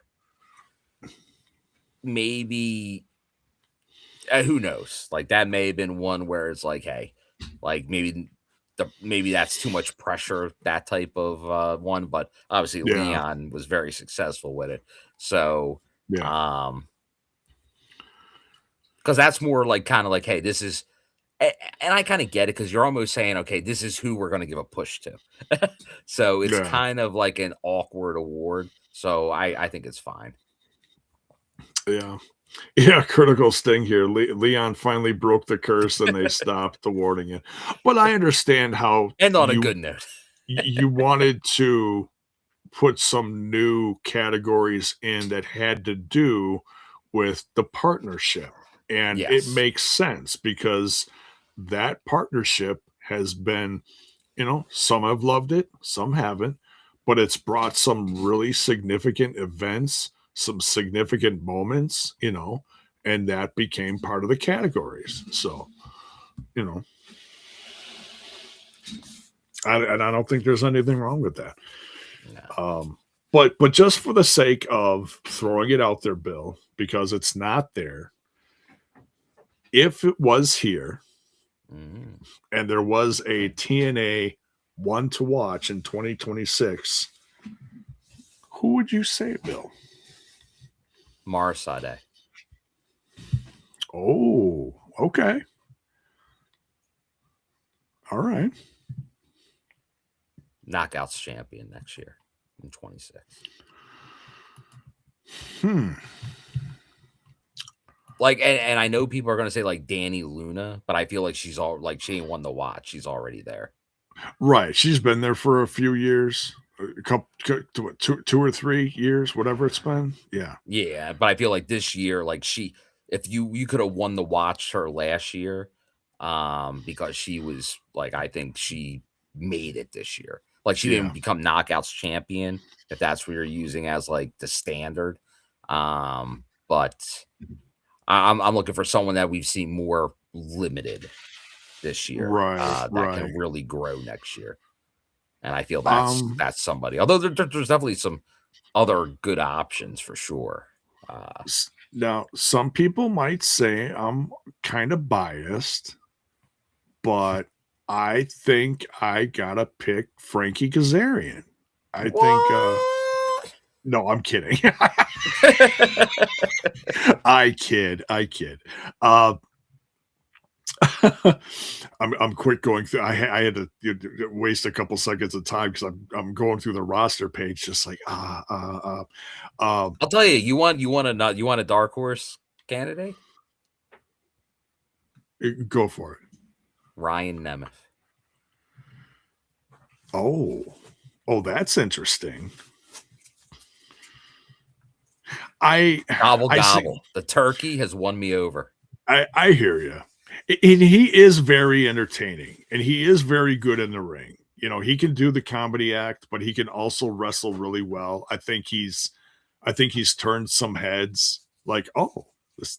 maybe who knows? Like that may have been one where it's like, hey, like maybe that's too much pressure, that type of one. But obviously Leon was very successful with it. So because that's more like kind of like, hey, this is, and I kind of get it because you're almost saying, okay, this is who we're going to give a push to. So it's kind of like an awkward award. So I think it's fine. Yeah, critical sting here. Leon finally broke the curse and they stopped awarding it. But I understand how. And on a good note, you wanted to put some new categories in that had to do with the partnership. And it makes sense because that partnership has been, some have loved it, some haven't, but it's brought some really significant events, some significant moments, and that became part of the categories. So, I don't think there's anything wrong with that. No. But just for the sake of throwing it out there, Bill, because it's not there, if it was here and there was a TNA one to watch in 2026, who would you say, Bill? Marsade. Oh, okay. All right. Knockouts champion next year in 26. Like, and I know people are going to say like Danny Luna, but I feel like she ain't won the watch. She's already there. Right. She's been there for a few years, a couple, 2 or 3 years, whatever it's been. Yeah. Yeah. But I feel like this year, like if you could have won the watch her last year, because she was like, I think she made it this year. Like she didn't become knockouts champion, if that's what you're using as like the standard. But I'm looking for someone that we've seen more limited this year, that can really grow next year. And I feel that's somebody. Although there's definitely some other good options for sure. Now, some people might say I'm kind of biased, but I think I gotta pick Frankie Kazarian. I think no, I'm kidding. I kid. I'm quick going through. I had to waste a couple seconds of time because I'm going through the roster page, just like I'll tell you, you want a dark horse candidate? Go for it. Ryan Nemeth. Oh, that's interesting. Gobble. The turkey has won me over. I hear you. And he is very entertaining, and he is very good in the ring. You know, he can do the comedy act, but he can also wrestle really well. I think he's turned some heads. Like, oh,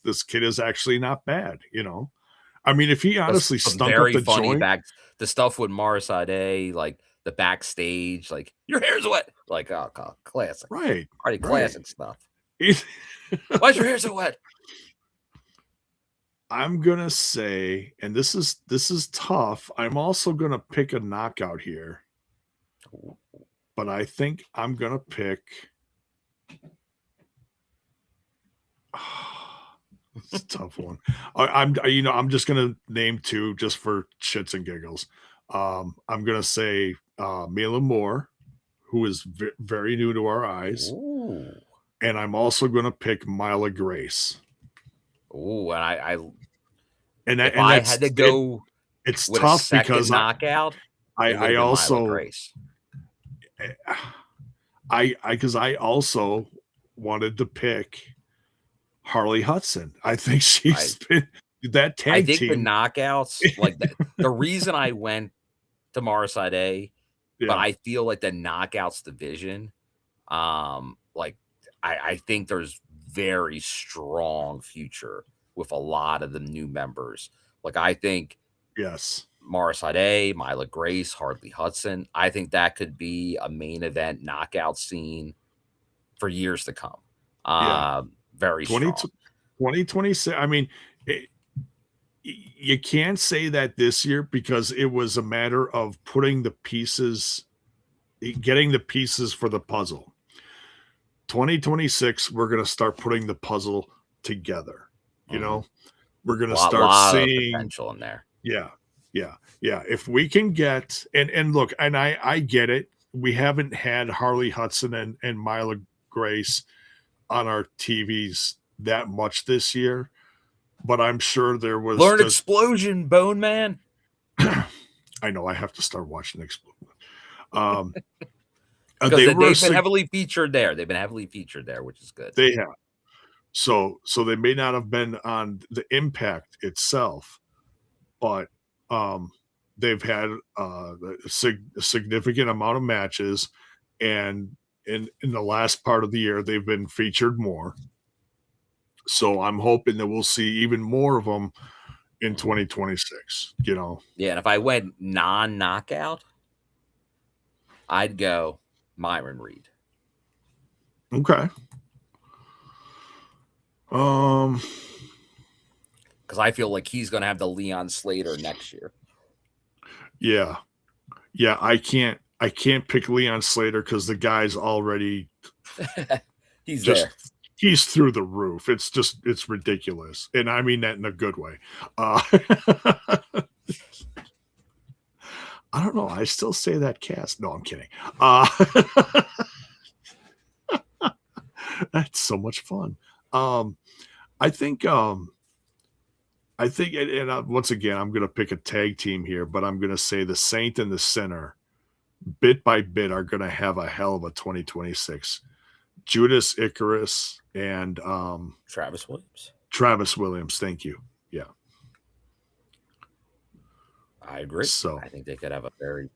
this kid is actually not bad. You know, I mean, if he honestly stunk up the joint, the stuff with Morris Ade, like the backstage, like your hair's wet, like classic, right? Classic stuff. Why's your hair so wet? I'm gonna say, and this is tough. I'm also gonna pick a knockout here, but I think I'm gonna pick. It's a tough one. I'm just gonna name two just for shits and giggles. I'm gonna say Mila Moore, who is very new to our eyes, and I'm also gonna pick Mila Grace. Oh, and I had to go. It's tough because knockout. I also wanted to pick Harley Hudson. I think she's been that tag I think team. The knockouts, like the reason I went to Morris Ade, but I feel like the knockouts division, like I think there's very strong future with a lot of the new members. Like I think Morris Ade, Mila Grace, Harley Hudson. I think that could be a main event knockout scene for years to come. Very strong. 2026. I mean, you can't say that this year because it was a matter of getting the pieces for the puzzle. 2026, we're going to start putting the puzzle together. You know, we're going to start seeing potential in there. Yeah. If we can get and look, and I get it. We haven't had Harley Hudson and Mila Grace on our TVs that much this year, but I'm sure there was Explosion, Bone Man. I know I have to start watching Explosion. They've been heavily featured there. Which is good. They have. So they may not have been on the Impact itself, but they've had a significant amount of matches, and in the last part of the year they've been featured more. So I'm hoping that we'll see even more of them in 2026. You know. Yeah, and if I went non-knockout, I'd go Myron Reed. Okay. Because I feel like he's going to have the Leon Slater next year. Yeah. I can't pick Leon Slater because the guy's already he's through the roof. It's ridiculous, and I mean that in a good way. I don't know. I still say that cast. No, I'm kidding. That's so much fun. I think, and once again, I'm going to pick a tag team here, but I'm going to say the Saint and the Sinner, bit by bit, are going to have a hell of a 2026. Judas Icarus and Travis Williams. Travis Williams, thank you. Yeah, I agree. So I think they could have a very,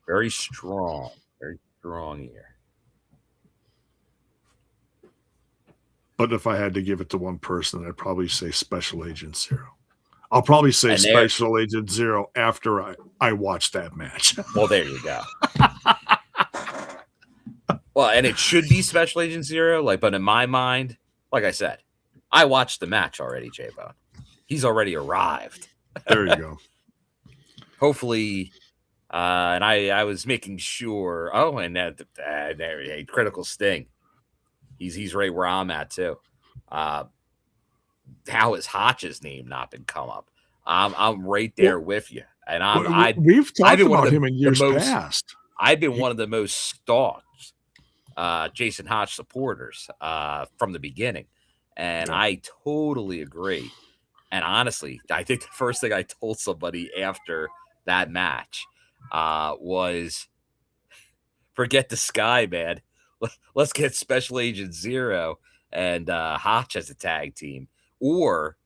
very strong year. But if I had to give it to one person, I'd probably say Special Agent Zero. I'll probably say Special Agent Zero after I watch that match. Well, there you go. Well, and it should be Special Agent Zero, but in my mind, like I said, I watched the match already, J-Bone. He's already arrived. There you go. Hopefully, and I was making sure. Oh, and there, Critical Sting. He's right where I'm at too. How has Hotch's name not been come up? I'm right there with you, and we've talked about him in years past. I've been one of the most stalked Jason Hotch supporters from the beginning, and I totally agree. And honestly, I think the first thing I told somebody after that match was, forget the Sky, man. Let's get Special Agent Zero and Hotch as a tag team, or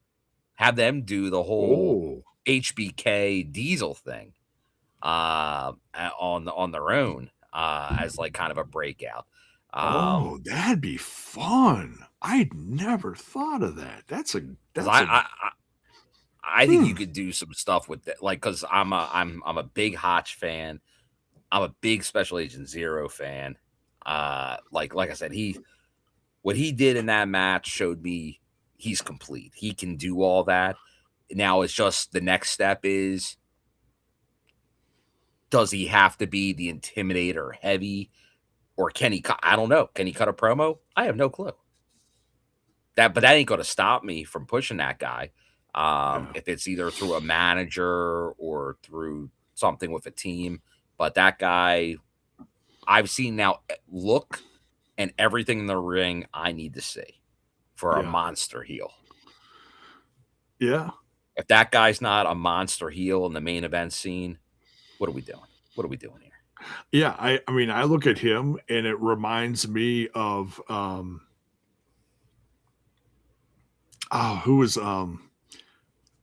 have them do the whole HBK Diesel thing on their own as like kind of a breakout. That'd be fun. I'd never thought of that. I think you could do some stuff with that, like, because I'm a big Hotch fan. I'm a big Special Agent Zero fan. Like I said, what he did in that match showed me he's complete. He can do all that. Now it's just the next step is, does he have to be the Intimidator heavy, or can he? I don't know. Can he cut a promo? I have no clue. But that ain't going to stop me from pushing that guy. If it's either through a manager or through something with a team. But that guy, I've seen now look and everything in the ring I need to see for a monster heel. Yeah. If that guy's not a monster heel in the main event scene, what are we doing? What are we doing here? Yeah, I mean, I look at him and it reminds me of who was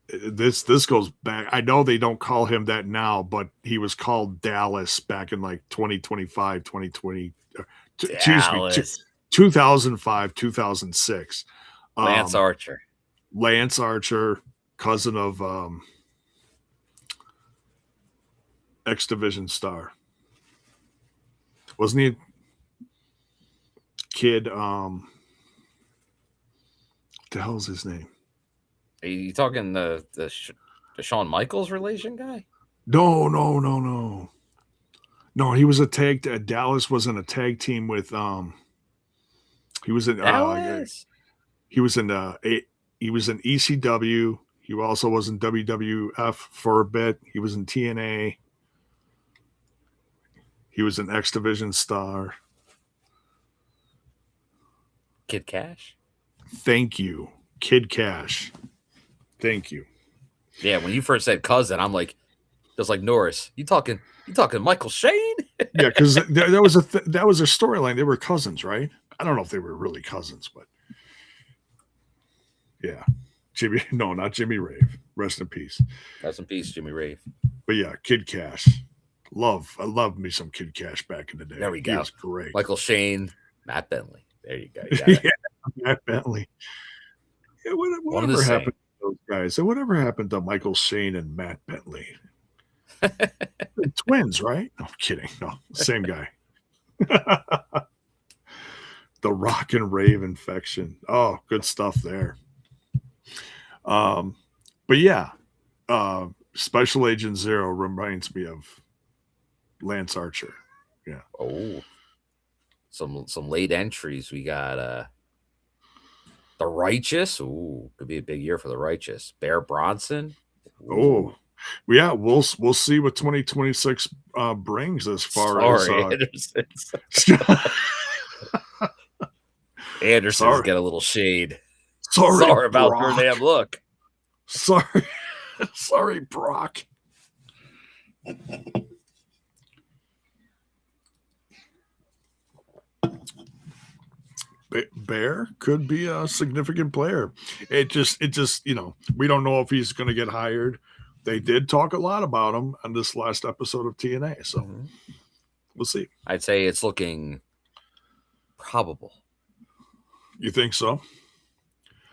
this goes back. I know they don't call him that now, but he was called Dallas back in like 2025, 2020. Excuse me, 2005, 2006. Lance Archer. Lance Archer, cousin of X Division star. Wasn't he kid? What the hell's his name? Are you talking the Shawn Michaels relation guy? No. No, he was a tag. Dallas was in a tag team with he was in he was in ECW. He also was in WWF for a bit. He was in TNA. He was an X Division star. Kid Cash? Thank you. Kid Cash. Thank you. Yeah, when you first said cousin, I'm like, just like Norris. You talking Michael Shane? Yeah, because that was a storyline. They were cousins, right? I don't know if they were really cousins, but yeah. Not Jimmy Rave. Rest in peace. Rest in peace, Jimmy Rave. But yeah, Kid Cash. I loved me some Kid Cash back in the day. There we go. He was great. Michael Shane, Matt Bentley. There you go. Yeah, Matt Bentley. Yeah, whatever happened to those guys? So whatever happened to Michael Shane and Matt Bentley? Twins, right? No, I'm kidding. No, same guy. The rock and rave infection. Oh, good stuff there. But yeah, Special Agent Zero reminds me of Lance Archer. Yeah. Oh, some late entries. We got the Righteous. Ooh, could be a big year for the Righteous. Bear Bronson. Ooh. Oh, yeah. We'll see what 2026 brings as far as Anderson's get a little shade. Sorry about Brock. her damn look. Sorry, Brock. Bear could be a significant player. It just, we don't know if he's going to get hired. They did talk a lot about him on this last episode of TNA, so we'll see. I'd say it's looking probable. You think so?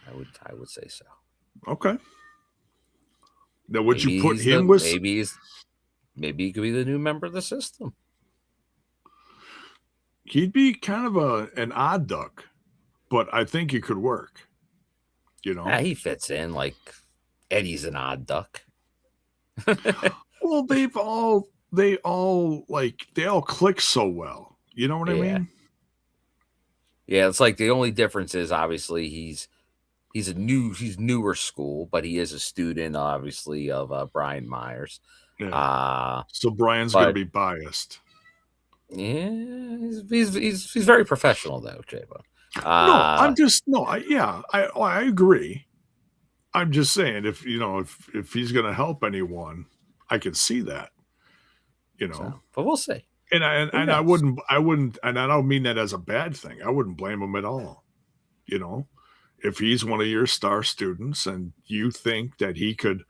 I would say so. Okay. Now, would you put him with? Maybe he could be the new member of the system. He'd be kind of an odd duck, but I think he could work. You know, Yeah, he fits in like Eddie's an odd duck. well, they all click so well. You know what I Yeah. mean? Yeah, it's like the only difference is obviously he's newer school, but he is a student obviously of Brian Myers. Yeah. So Brian's going to but be biased. yeah, he's very professional though, J-Bone. I agree. I'm just saying if he's going to help anyone, I can see that. You know, so, but we'll see. and I wouldn't, and I don't mean that as a bad thing. I wouldn't blame him at all. You know, if he's one of your star students and you think that he could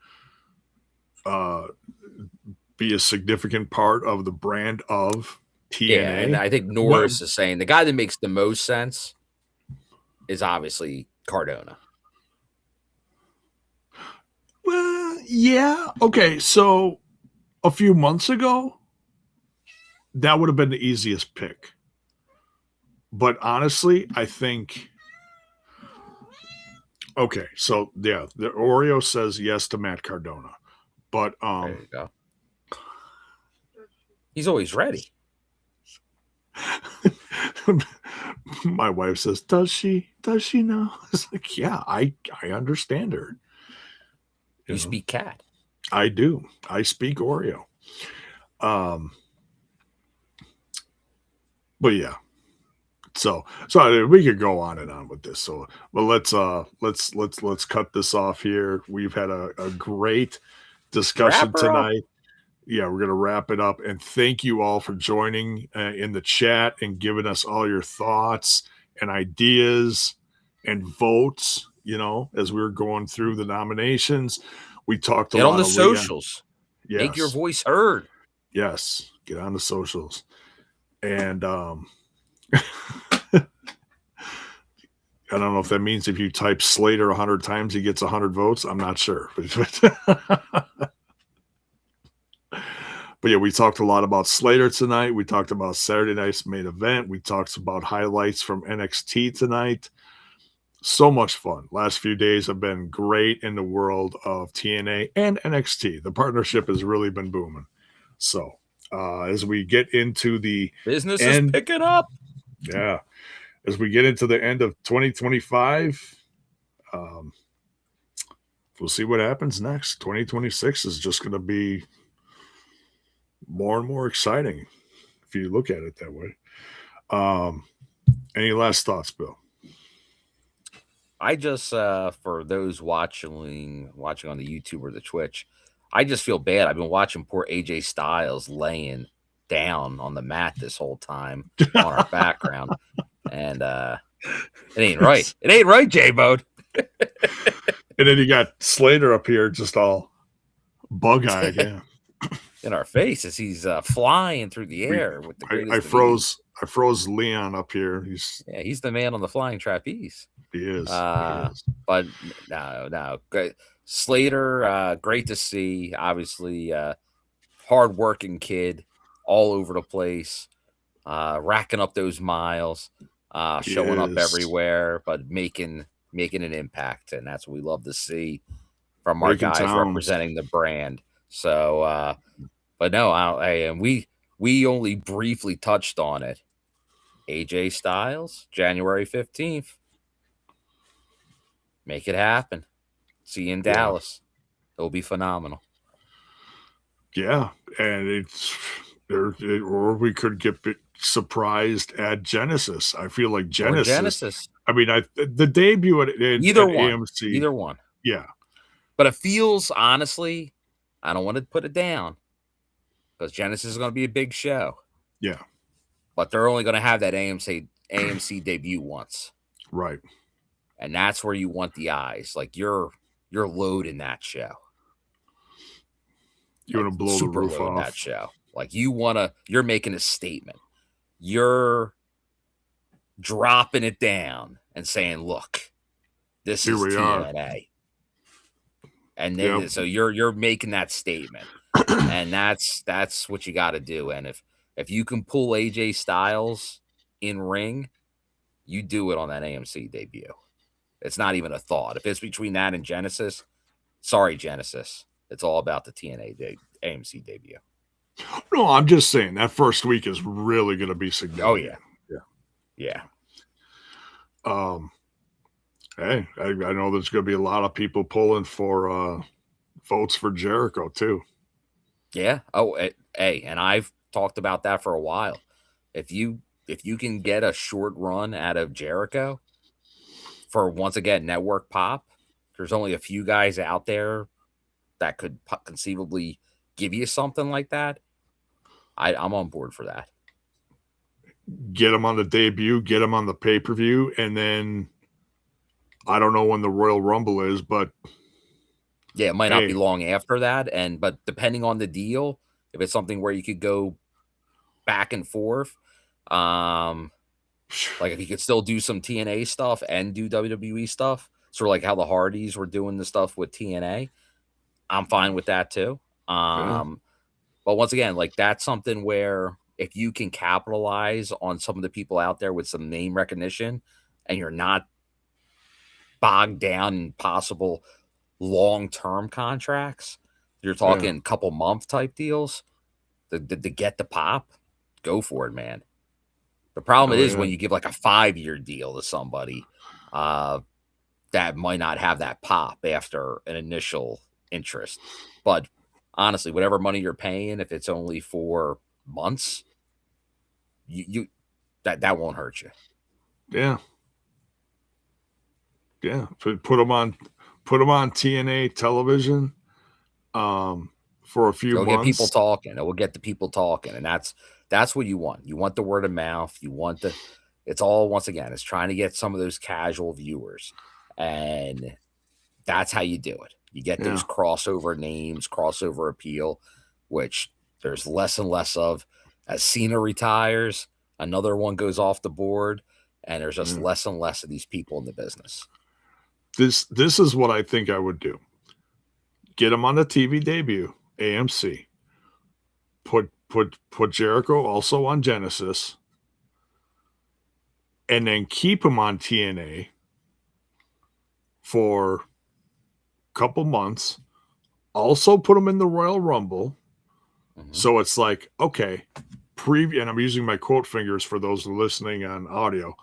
be a significant part of the brand of TNA. Yeah, and I think Norris is saying the guy that makes the most sense is obviously Cardona. Well, yeah. Okay, so a few months ago, that would have been the easiest pick. But honestly, I think. Okay, so yeah, the Oreo says yes to Matt Cardona, but There you go. He's always ready. My wife says, "Does she? Does she know?" It's like, yeah, I understand her. You speak cat. I do. I speak Oreo. But yeah. So we could go on and on with this. So, but let's cut this off here. We've had a great discussion tonight. Yeah, we're gonna wrap it up, and thank you all for joining in the chat and giving us all your thoughts and ideas and votes. You know, as we were going through the nominations, we talked Get on the socials. Yes. Make your voice heard. Yes, get on the socials, and I don't know if that means if you type Slater 100 times, he gets 100 votes. I'm not sure. But yeah, we talked a lot about Slater tonight. We talked about Saturday night's main event. We talked about highlights from NXT tonight. So much fun. Last few days have been great in the world of TNA and NXT. The partnership has really been booming. So as we get into the business is picking up. Yeah. As we get into the end of 2025, we'll see what happens next. 2026 is just going to be more and more exciting if you look at it that way. Any last thoughts, Bill? I just, for those watching on the YouTube or the Twitch, I just feel bad. I've been watching poor AJ Styles laying down on the mat this whole time on our background. And it ain't right. It ain't right, J-Bone. And then you got Slater up here just all bug-eyed, yeah. In our face as he's flying through the air with the greatest. I froze Leon up here. He's the man on the flying trapeze. He is. But no. Great. Slater, great to see. Obviously, hard-working kid all over the place, racking up those miles, showing up everywhere, but making an impact, and that's what we love to see from our guys representing the brand. So, but no, and we only briefly touched on it. AJ Styles, January 15th. Make it happen. See you in Dallas. It'll be phenomenal. Yeah, and or we could get surprised at Genesis. I feel like Genesis. I mean, the debut at AMC. Either one. Yeah. But it feels, honestly, I don't want to put it down because Genesis is going to be a big show. Yeah. But they're only going to have that AMC debut once. Right. And that's where you want the eyes. Like you're loading that show. You want to blow the roof off that show. Like you're making a statement. You're dropping it down and saying, look, this is TNA. And then so you're making that statement. And that's what you got to do. And if you can pull AJ Styles in ring, you do it on that AMC debut. It's not even a thought. If it's between that and Genesis, sorry, Genesis. It's all about the TNA AMC debut. No, I'm just saying that first week is really going to be significant. Oh, yeah. Yeah. Hey, I know there's going to be a lot of people pulling for votes for Jericho too. Yeah. Oh, hey, and I've talked about that for a while. If you can get a short run out of Jericho for, once again, network pop, there's only a few guys out there that could conceivably give you something like that. I'm on board for that. Get him on the debut, get him on the pay-per-view, and then I don't know when the Royal Rumble is, but yeah, it might not be long after that. But depending on the deal, if it's something where you could go back and forth, like if you could still do some TNA stuff and do WWE stuff, sort of like how the Hardys were doing the stuff with TNA, I'm fine with that too. But once again, like that's something where if you can capitalize on some of the people out there with some name recognition and you're not bogged down in possible long-term contracts, you're talking couple month type deals to get the pop, go for it, man. The problem is when you give like a 5-year deal to somebody that might not have that pop after an initial interest. But honestly, whatever money you're paying, if it's only for months, you that won't hurt you. Yeah. Put them on TNA television for a few months. Get people talking. It will get the people talking, and that's what you want. You want the word of mouth. You want it's all, once again, it's trying to get some of those casual viewers, and that's how you do it. You get those crossover names, crossover appeal, which there's less and less of. As Cena retires, another one goes off the board, and there's just less and less of these people in the business. This is what I think I would do. Get him on the TV debut, AMC. Put Jericho also on Genesis, and then keep him on TNA for a couple months. Also put him in the Royal Rumble. So it's like, okay, preview, and I'm using my quote fingers for those listening on audio,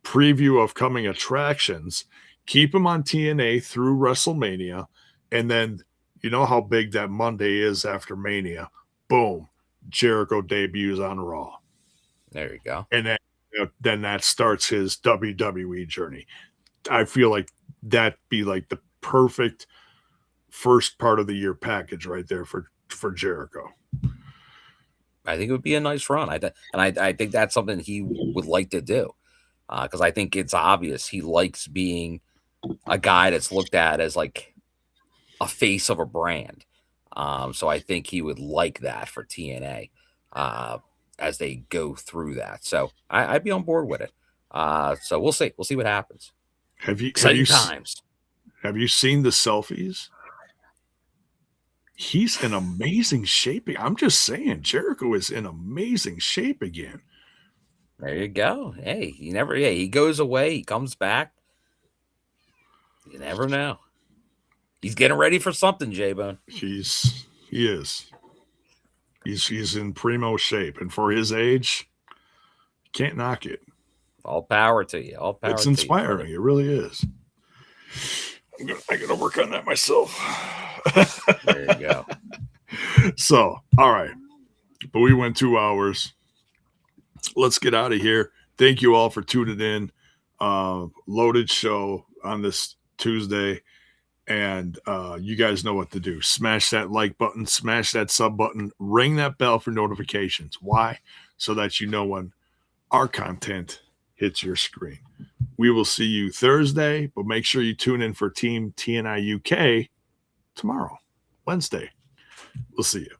preview of coming attractions. Keep him on TNA through WrestleMania, and then you know how big that Monday is after Mania. Boom, Jericho debuts on Raw. There you go. And then that starts his WWE journey. I feel like that'd be like the perfect first part of the year package right there for Jericho. I think it would be a nice run. I think that's something he would like to do, because I think it's obvious he likes being a guy that's looked at as like a face of a brand. So I think he would like that for TNA as they go through that. So I'd be on board with it. So we'll see. We'll see what happens. Have you seen the selfies? He's in amazing shape. I'm just saying, Jericho is in amazing shape again. There you go. Hey, he goes away, he comes back. You never know. He's getting ready for something, J-Bone. He is. He's in primo shape, and for his age, can't knock it. All power to you. All power. It's inspiring. It really is. I gotta work on that myself. There you go. So, all right. But we went 2 hours. Let's get out of here. Thank you all for tuning in. Loaded show on this Tuesday. And you guys know what to do. Smash that like button, smash that sub button, ring that bell for notifications. Why? So that you know when our content hits your screen. We will see you Thursday, but make sure you tune in for Team TNI UK tomorrow, Wednesday. We'll see you.